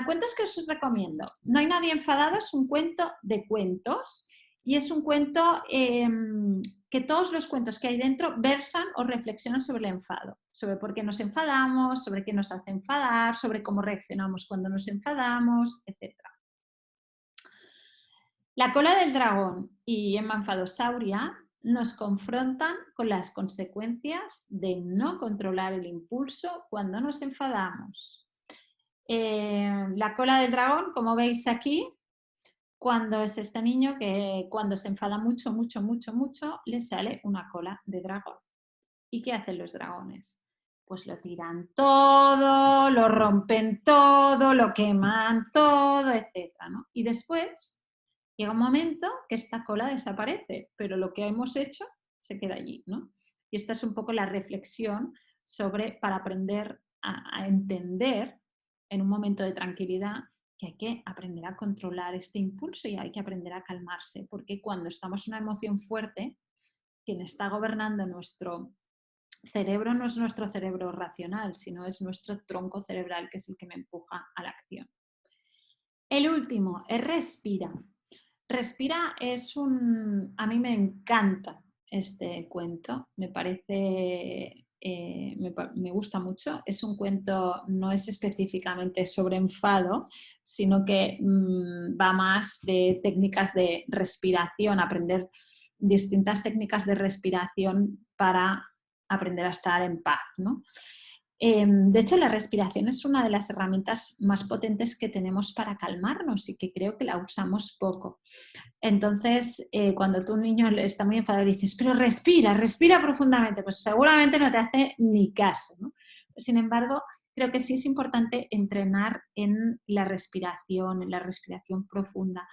Cuentos que os recomiendo. No hay nadie enfadado es un cuento de cuentos, y es un cuento que todos los cuentos que hay dentro versan o reflexionan sobre el enfado, sobre por qué nos enfadamos, sobre qué nos hace enfadar, sobre cómo reaccionamos cuando nos enfadamos, etc. La cola del dragón y Emma Enfadosauria nos confrontan con las consecuencias de no controlar el impulso cuando nos enfadamos. La cola del dragón, como veis aquí, cuando es este niño que cuando se enfada mucho, mucho, mucho, mucho, le sale una cola de dragón. ¿Y qué hacen los dragones? Pues lo tiran todo, lo rompen todo, lo queman todo, etc., ¿no? Y después llega un momento que esta cola desaparece, pero lo que hemos hecho se queda allí, ¿no? Y esta es un poco la reflexión para aprender a entender en un momento de tranquilidad que hay que aprender a controlar este impulso y hay que aprender a calmarse, porque cuando estamos en una emoción fuerte, quien está gobernando nuestro cerebro no es nuestro cerebro racional, sino es nuestro tronco cerebral, que es el que me empuja a la acción. El último es respira. Respira a mí me encanta este cuento, me parece, me gusta mucho. Es un cuento, no es específicamente sobre enfado, sino que va más de técnicas de respiración, aprender distintas técnicas de respiración para aprender a estar en paz, ¿no? De hecho, la respiración es una de las herramientas más potentes que tenemos para calmarnos y que creo que la usamos poco. Entonces, cuando tu niño está muy enfadado y dices, pero respira, respira profundamente, pues seguramente no te hace ni caso, ¿no? Sin embargo, creo que sí es importante entrenar en la respiración profunda,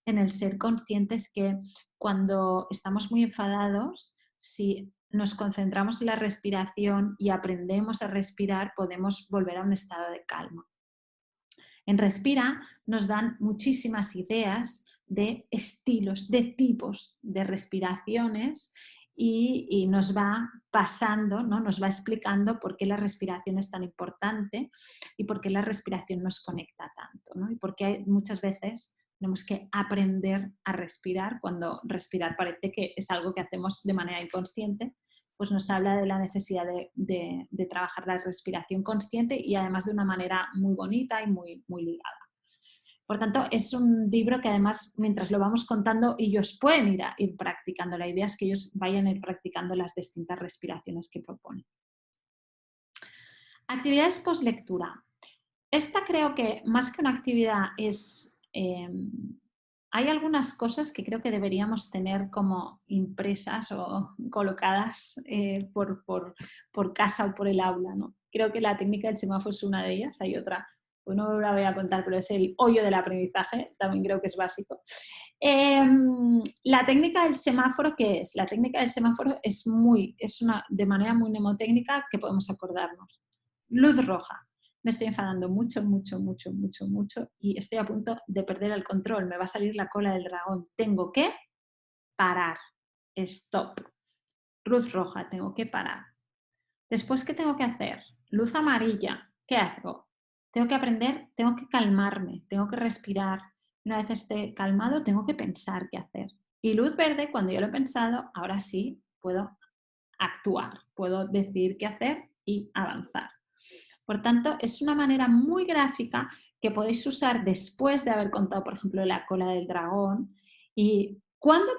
en el ser conscientes que cuando estamos muy enfadados, si nos concentramos en la respiración y aprendemos a respirar, podemos volver a un estado de calma. En Respira nos dan muchísimas ideas de estilos, de tipos de respiraciones y nos va pasando, ¿no? Nos va explicando por qué la respiración es tan importante y por qué la respiración nos conecta tanto, ¿no? Y por qué muchas veces tenemos que aprender a respirar cuando respirar parece que es algo que hacemos de manera inconsciente. Pues nos habla de la necesidad de trabajar la respiración consciente y además de una manera muy bonita y muy, muy ligada. Por tanto, es un libro que además, mientras lo vamos contando, ellos pueden ir practicando. La idea es que ellos vayan a ir practicando las distintas respiraciones que proponen. Actividades post-lectura. Esta creo que más que una actividad es... hay algunas cosas que creo que deberíamos tener como impresas o colocadas por casa o por el aula, ¿no? Creo que la técnica del semáforo es una de ellas. Hay otra, pues no la voy a contar, pero es el hoyo del aprendizaje, también creo que es básico. La técnica del semáforo, ¿qué es? La técnica del semáforo es de manera muy mnemotécnica que podemos acordarnos. Luz roja. Me estoy enfadando mucho, mucho, mucho, mucho, mucho y estoy a punto de perder el control. Me va a salir la cola del dragón. Tengo que parar. Stop. Luz roja, tengo que parar. Después, ¿qué tengo que hacer? Luz amarilla. ¿Qué hago? Tengo que aprender, tengo que calmarme, tengo que respirar. Una vez esté calmado, tengo que pensar qué hacer. Y luz verde, cuando yo lo he pensado, ahora sí puedo actuar, puedo decidir qué hacer y avanzar. Por tanto, es una manera muy gráfica que podéis usar después de haber contado, por ejemplo, la cola del dragón. ¿Y cuándo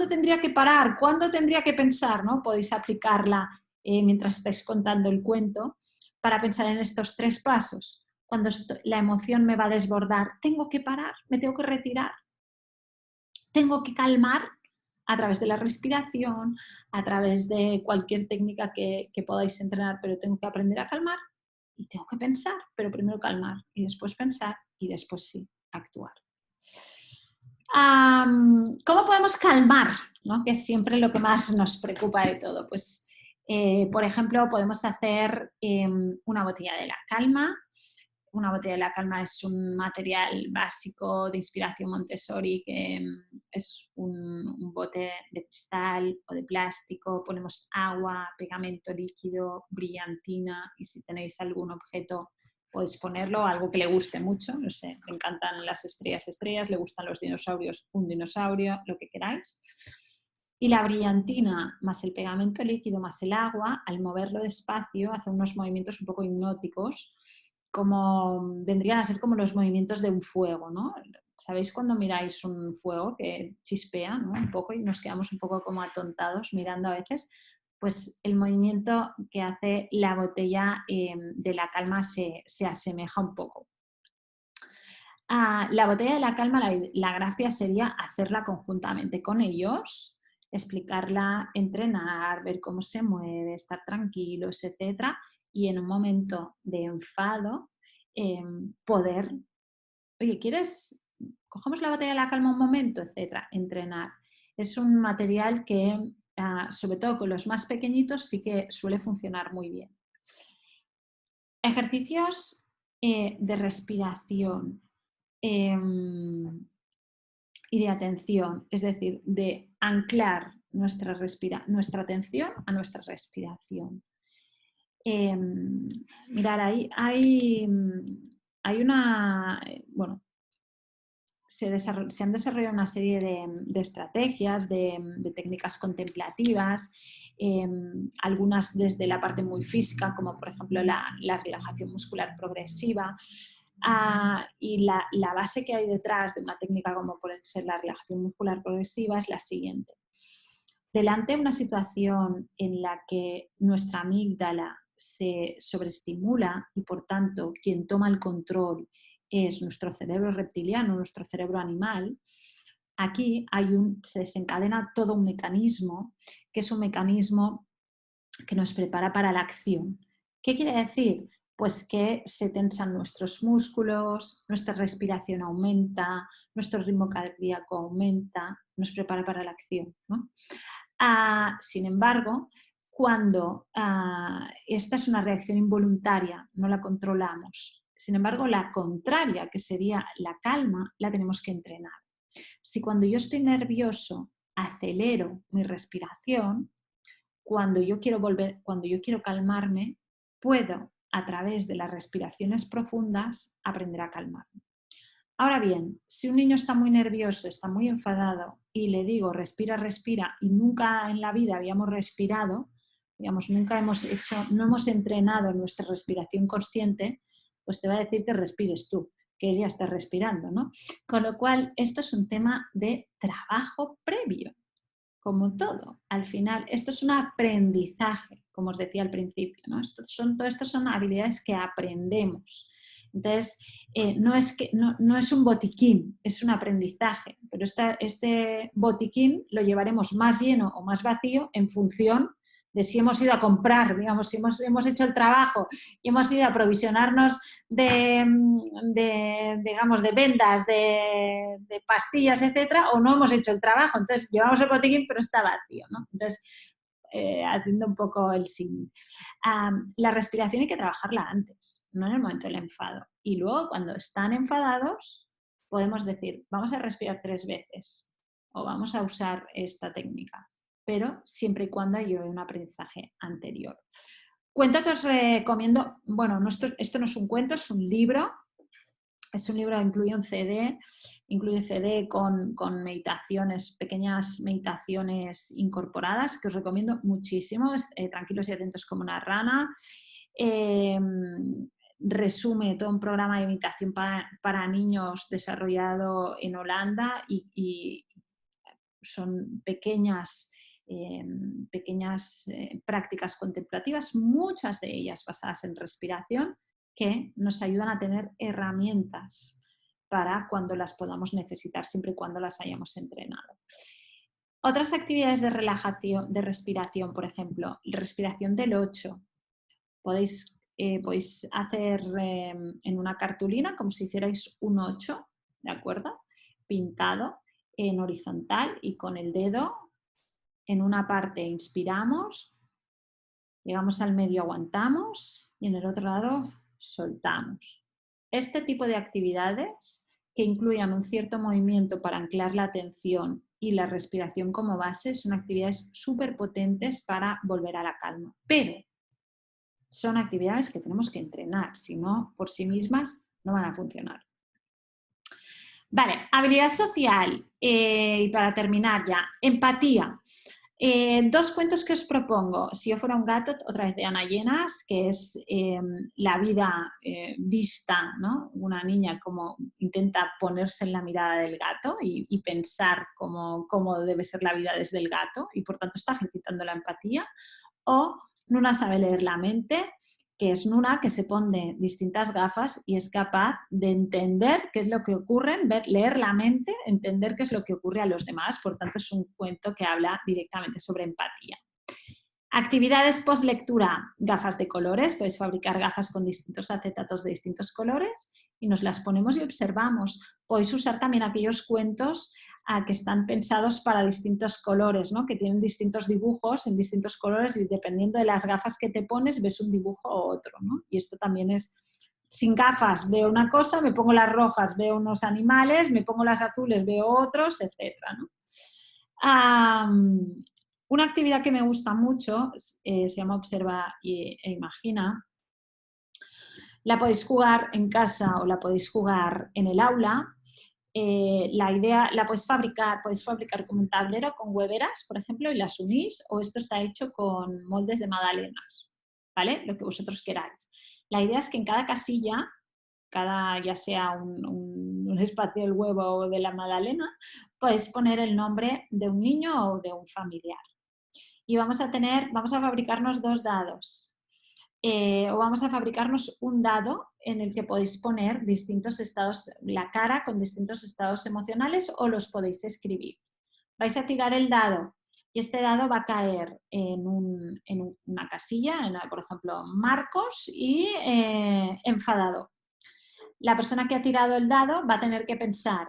tendría que parar? ¿Cuándo tendría que pensar? ¿No? Podéis aplicarla mientras estáis contando el cuento para pensar en estos 3 pasos. Cuando la emoción me va a desbordar, tengo que parar, me tengo que retirar, tengo que calmar a través de la respiración, a través de cualquier técnica que podáis entrenar, pero tengo que aprender a calmar y tengo que pensar, pero primero calmar y después pensar y después sí, actuar. ¿Cómo podemos calmar? ¿No? Que es siempre lo que más nos preocupa de todo. Pues, por ejemplo, podemos hacer una botella de la calma. Una botella de la calma es un material básico de inspiración Montessori que es un bote de cristal o de plástico. Ponemos agua, pegamento líquido, brillantina y si tenéis algún objeto podéis ponerlo, algo que le guste mucho. No sé, le encantan las estrellas, le gustan los dinosaurios, un dinosaurio, lo que queráis. Y la brillantina más el pegamento líquido más el agua, al moverlo despacio, hace unos movimientos un poco hipnóticos, como vendrían a ser como los movimientos de un fuego, ¿no? ¿Sabéis cuando miráis un fuego que chispea, ¿no? Un poco y nos quedamos un poco como atontados mirando a veces? Pues el movimiento que hace la botella de la calma se asemeja un poco. La botella de la calma, la gracia sería hacerla conjuntamente con ellos, explicarla, entrenar, ver cómo se mueve, estar tranquilos, etcétera, y en un momento de enfado poder, oye, ¿quieres? Cogemos la botella de la calma un momento, etcétera, entrenar. Es un material que, sobre todo con los más pequeñitos, sí que suele funcionar muy bien. Ejercicios de respiración y de atención, es decir, de anclar nuestra atención a nuestra respiración. Mirar, ahí hay una, bueno, se han desarrollado una serie de estrategias, de técnicas contemplativas, algunas desde la parte muy física, como por ejemplo la relajación muscular progresiva, y la base que hay detrás de una técnica como puede ser la relajación muscular progresiva es la siguiente. Delante de una situación en la que nuestra amígdala se sobreestimula y por tanto quien toma el control es nuestro cerebro reptiliano, nuestro cerebro animal, aquí se desencadena todo un mecanismo que es un mecanismo que nos prepara para la acción. ¿Qué quiere decir? Pues que se tensan nuestros músculos, nuestra respiración aumenta, nuestro ritmo cardíaco aumenta, nos prepara para la acción, ¿no? Sin embargo, cuando esta es una reacción involuntaria, no la controlamos. Sin embargo, la contraria, que sería la calma, la tenemos que entrenar. Si cuando yo estoy nervioso acelero mi respiración, cuando yo quiero calmarme, puedo a través de las respiraciones profundas aprender a calmarme. Ahora bien, si un niño está muy nervioso, está muy enfadado y le digo respira, respira y nunca en la vida habíamos respirado, digamos, no hemos entrenado nuestra respiración consciente, pues te va a decir que respires tú, que ella está respirando, ¿no? Con lo cual, esto es un tema de trabajo previo, como todo. Al final, esto es un aprendizaje, como os decía al principio, ¿no? Todo esto son habilidades que aprendemos. Entonces, no es un botiquín, es un aprendizaje, pero este botiquín lo llevaremos más lleno o más vacío en función de si hemos ido a comprar, digamos, si hemos hecho el trabajo y hemos ido a aprovisionarnos digamos, de vendas, de pastillas, etcétera, o no hemos hecho el trabajo. Entonces, llevamos el botiquín, pero está vacío, ¿no? Entonces, haciendo un poco el símil. La respiración hay que trabajarla antes, no en el momento del enfado. Y luego, cuando están enfadados, podemos decir, vamos a respirar 3 veces o vamos a usar esta técnica, pero siempre y cuando lleve un aprendizaje anterior. Cuento que os recomiendo, bueno, esto no es un cuento, es un libro. Es un libro que incluye CD con meditaciones, pequeñas meditaciones incorporadas, que os recomiendo muchísimo. Tranquilos y atentos como una rana. resume todo un programa de imitación para niños desarrollado en Holanda y son pequeñas prácticas contemplativas, muchas de ellas basadas en respiración, que nos ayudan a tener herramientas para cuando las podamos necesitar, siempre y cuando las hayamos entrenado. Otras actividades de relajación, de respiración, por ejemplo, respiración del 8. Podéis hacer en una cartulina como si hicierais un 8, ¿de acuerdo? Pintado en horizontal y con el dedo en una parte inspiramos, llegamos al medio, aguantamos y en el otro lado soltamos. Este tipo de actividades que incluyan un cierto movimiento para anclar la atención y la respiración como base son actividades súper potentes para volver a la calma. Pero son actividades que tenemos que entrenar, si no, por sí mismas no van a funcionar. Vale, habilidad social. Y para terminar ya, empatía. Dos cuentos que os propongo. Si yo fuera un gato, otra vez de Ana Llenas, que es la vida vista, ¿no? Una niña como intenta ponerse en la mirada del gato y pensar cómo debe ser la vida desde el gato y por tanto está ejercitando la empatía. O Nuna sabe leer la mente, que es Nuna que se pone distintas gafas y es capaz de entender qué es lo que ocurre, leer la mente, entender qué es lo que ocurre a los demás. Por tanto, es un cuento que habla directamente sobre empatía. Actividades post-lectura, gafas de colores. Podéis fabricar gafas con distintos acetatos de distintos colores y nos las ponemos y observamos. Podéis usar también aquellos cuentos que están pensados para distintos colores, ¿no? Que tienen distintos dibujos en distintos colores y dependiendo de las gafas que te pones ves un dibujo u otro, ¿no? Y esto también es, sin gafas veo una cosa, me pongo las rojas, veo unos animales, me pongo las azules, veo otros, etc., ¿no? Una actividad que me gusta mucho se llama Observa e Imagina. La podéis jugar en casa o la podéis jugar en el aula. La idea la podéis fabricar como un tablero con hueveras, por ejemplo, y las unís, o esto está hecho con moldes de magdalenas, ¿vale? Lo que vosotros queráis. La idea es que en cada casilla, ya sea un espacio del huevo o de la magdalena, podéis poner el nombre de un niño o de un familiar. Y vamos a fabricarnos 2 dados. O vamos a fabricarnos un dado en el que podéis poner distintos estados, la cara con distintos estados emocionales o los podéis escribir. Vais a tirar el dado y este dado va a caer en una casilla, por ejemplo, Marcos y enfadado. La persona que ha tirado el dado va a tener que pensar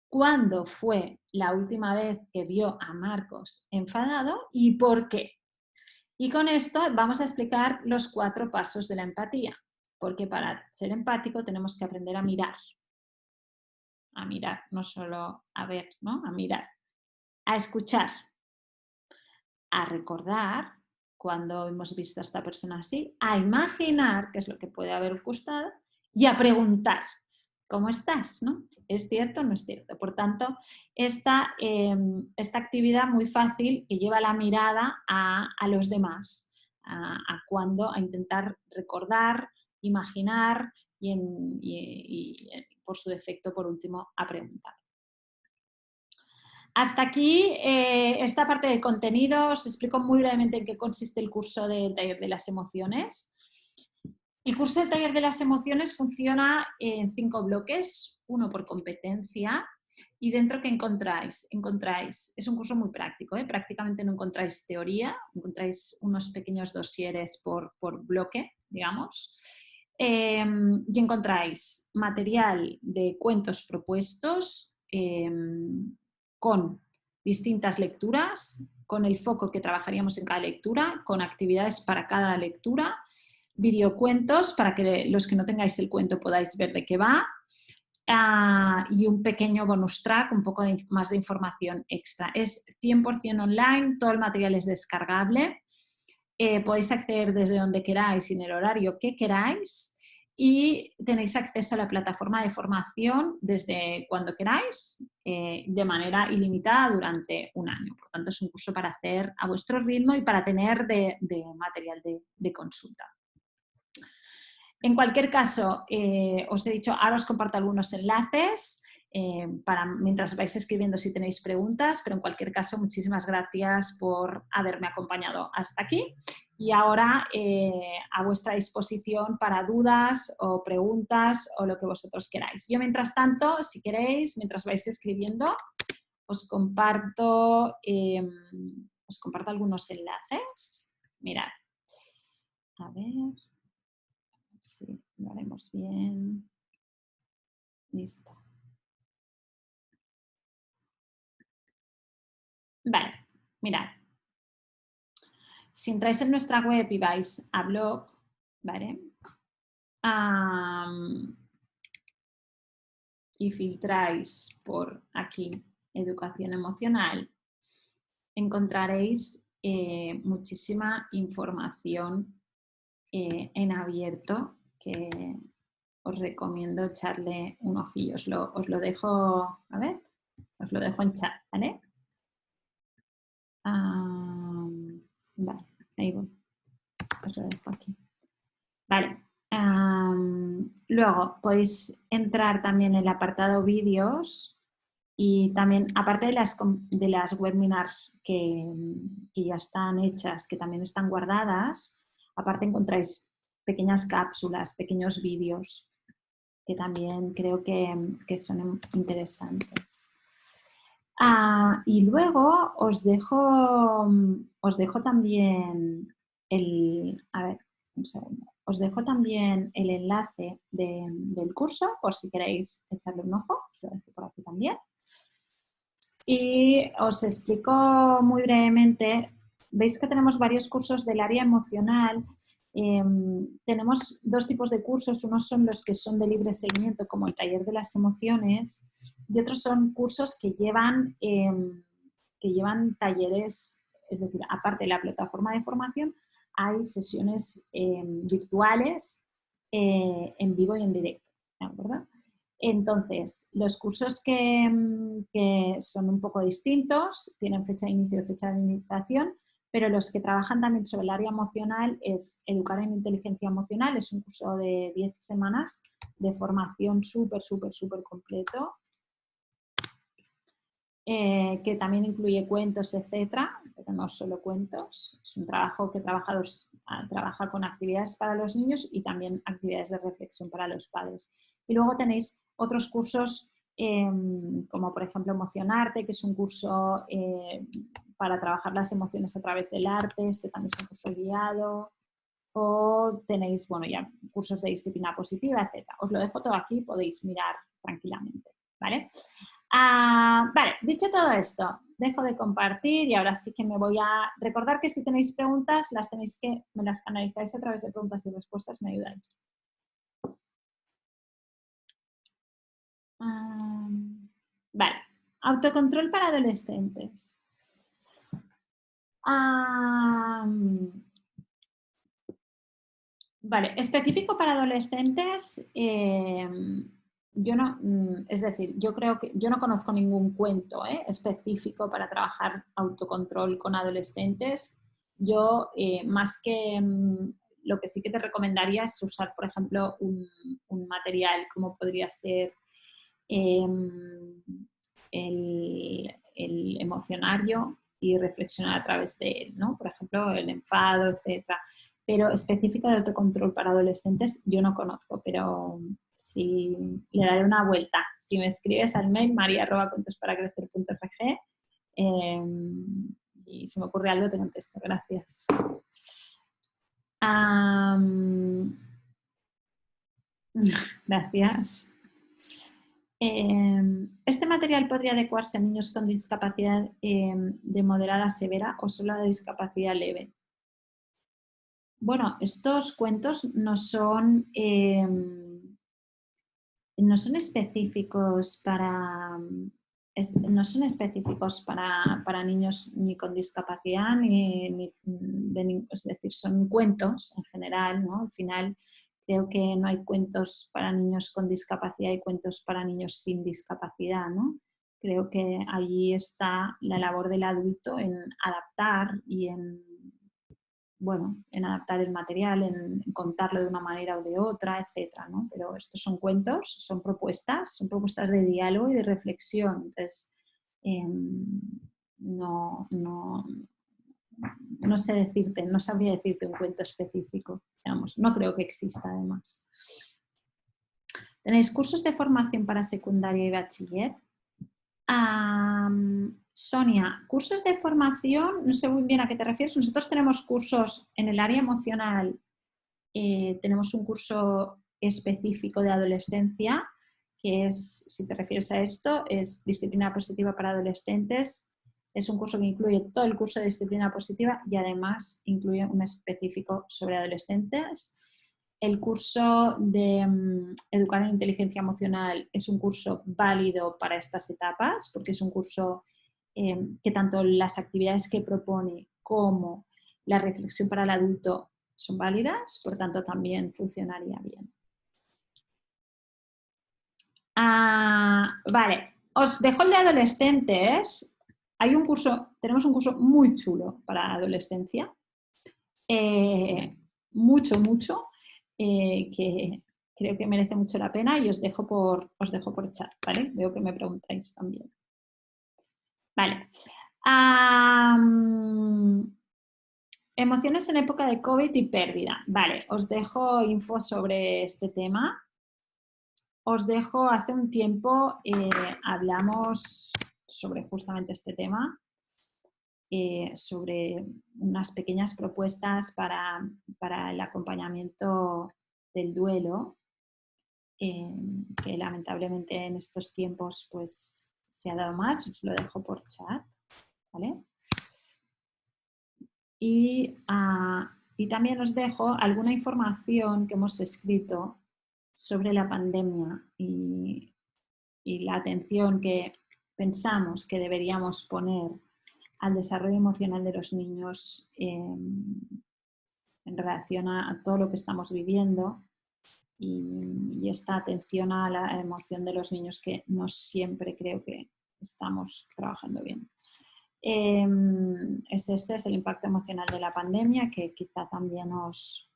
cuándo fue la última vez que vio a Marcos enfadado y por qué. Y con esto vamos a explicar los 4 pasos de la empatía, porque para ser empático tenemos que aprender a mirar, no solo a ver, ¿no? A mirar, a escuchar, a recordar cuando hemos visto a esta persona así, a imaginar qué es lo que puede haber gustado y a preguntar, ¿cómo estás? ¿No? ¿Es cierto o no es cierto? Por tanto, esta actividad muy fácil que lleva la mirada a los demás, a intentar recordar, imaginar y por su defecto, por último, a preguntar. Hasta aquí esta parte del contenido. Os explico muy brevemente en qué consiste el curso del taller de las emociones. El curso del taller de las emociones funciona en 5 bloques, uno por competencia, y dentro ¿qué encontráis? Es un curso muy práctico, prácticamente no encontráis teoría, encontráis unos pequeños dosieres por bloque, digamos, y encontráis material de cuentos propuestos con distintas lecturas, con el foco que trabajaríamos en cada lectura, con actividades para cada lectura, videocuentos para que los que no tengáis el cuento podáis ver de qué va y un pequeño bonus track, un poco más de información extra. Es 100% online, todo el material es descargable, podéis acceder desde donde queráis y en el horario que queráis y tenéis acceso a la plataforma de formación desde cuando queráis de manera ilimitada durante un año. Por tanto, es un curso para hacer a vuestro ritmo y para tener de material de consulta. En cualquier caso, os he dicho, ahora os comparto algunos enlaces para mientras vais escribiendo si tenéis preguntas, pero en cualquier caso, muchísimas gracias por haberme acompañado hasta aquí. Y ahora a vuestra disposición para dudas o preguntas o lo que vosotros queráis. Yo, mientras tanto, si queréis, mientras vais escribiendo, os comparto algunos enlaces. Mirad. A ver si lo haremos bien. Listo. Vale, mirad. Si entráis en nuestra web y vais a blog, ¿vale? Y filtráis por aquí educación emocional, encontraréis muchísima información en abierto que os recomiendo echarle un ojillo. Os lo dejo, a ver, os lo dejo en chat, ¿vale? Vale, ahí voy. Os lo dejo aquí. Vale. Luego podéis entrar también en el apartado vídeos y también, aparte de las webinars que ya están hechas, que también están guardadas, aparte encontráis pequeñas cápsulas, pequeños vídeos que también creo que son interesantes. Y luego os dejo también a ver, un segundo. Os dejo también el enlace del curso, por si queréis echarle un ojo. Os lo dejo por aquí también. Y os explico muy brevemente. Veis que tenemos varios cursos del área emocional. Tenemos dos tipos de cursos. Unos son los que son de libre seguimiento, como el taller de las emociones, y otros son cursos que llevan talleres, es decir, aparte de la plataforma de formación, hay sesiones virtuales en vivo y en directo, ¿de acuerdo? Entonces, los cursos que son un poco distintos, tienen fecha de inicio y fecha de iniciación, pero los que trabajan también sobre el área emocional es Educar en Inteligencia Emocional, es un curso de 10 semanas de formación súper completo, que también incluye cuentos, etcétera, pero no solo cuentos. Es un trabajo que trabaja con actividades para los niños y también actividades de reflexión para los padres. Y luego tenéis otros cursos como por ejemplo Emocionarte, que es un curso para trabajar las emociones a través del arte. Este también es un curso guiado. O tenéis, bueno, ya cursos de disciplina positiva, etcétera. Os lo dejo todo aquí, podéis mirar tranquilamente, ¿vale? Vale, dicho todo esto, dejo de compartir y ahora sí que me voy a recordar que si tenéis preguntas, me las canalizáis a través de preguntas y respuestas, me ayudáis. Vale, autocontrol para adolescentes. Vale, específico para adolescentes, es decir, yo creo que yo no conozco ningún cuento específico para trabajar autocontrol con adolescentes. Yo, más que lo que sí que te recomendaría es usar, por ejemplo, un material como podría ser el emocionario y reflexionar a través de él, ¿no? Por ejemplo, el enfado, etcétera. Pero específico de autocontrol para adolescentes yo no conozco, pero sí le daré una vuelta. Si me escribes al mail maria@cuentosparacrecer.org y si me ocurre algo te contesto. Gracias. Gracias. ¿Este material podría adecuarse a niños con discapacidad de moderada a severa o solo de discapacidad leve? Bueno, estos cuentos no son específicos no son específicos para niños ni con discapacidad, es decir, son cuentos en general, ¿no? Al final creo que no hay cuentos para niños con discapacidad y cuentos para niños sin discapacidad, ¿no? Creo que allí está la labor del adulto en adaptar y en bueno, en adaptar el material, en contarlo de una manera o de otra, etcétera, ¿no? Pero estos son cuentos, son propuestas de diálogo y de reflexión. Entonces, no sé decirte, no sabría decirte un cuento específico, digamos, no creo que exista además. ¿Tenéis cursos de formación para secundaria y bachiller? Sonia, cursos de formación, no sé muy bien a qué te refieres. Nosotros tenemos cursos en el área emocional, tenemos un curso específico de adolescencia, que es, si te refieres a esto, es disciplina positiva para adolescentes. Es un curso que incluye todo el curso de disciplina positiva y además incluye un específico sobre adolescentes. El curso de Educar en Inteligencia Emocional es un curso válido para estas etapas, porque es un curso que tanto las actividades que propone como la reflexión para el adulto son válidas, por tanto también funcionaría bien. Vale, os dejo el de adolescentes. Tenemos un curso muy chulo para adolescencia, mucho, que creo que merece mucho la pena y os dejo por chat, ¿vale? Veo que me preguntáis también. Vale. Emociones en época de COVID y pérdida. Vale, os dejo info sobre este tema. Os dejo, hace un tiempo hablamos sobre justamente este tema, sobre unas pequeñas propuestas para el acompañamiento del duelo, que lamentablemente en estos tiempos pues se ha dado más. Os lo dejo por chat, ¿vale? Y también os dejo alguna información que hemos escrito sobre la pandemia y la atención que pensamos que deberíamos poner al desarrollo emocional de los niños en relación a todo lo que estamos viviendo y esta atención a la emoción de los niños que no siempre creo que estamos trabajando bien. Este es el impacto emocional de la pandemia, que quizá también os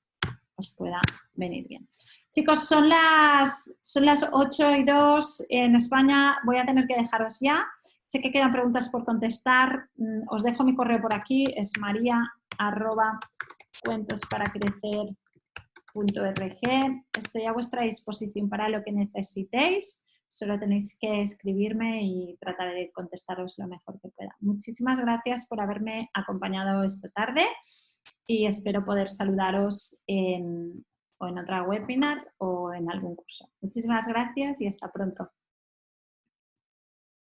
pueda venir bien. Chicos, son las 8:02 en España, voy a tener que dejaros ya. Sé que quedan preguntas por contestar, os dejo mi correo por aquí, es maria@cuentosparacrecer.org. Estoy a vuestra disposición para lo que necesitéis. Solo tenéis que escribirme y trataré de contestaros lo mejor que pueda. Muchísimas gracias por haberme acompañado esta tarde y espero poder saludaros o en otra webinar o en algún curso. Muchísimas gracias y hasta pronto.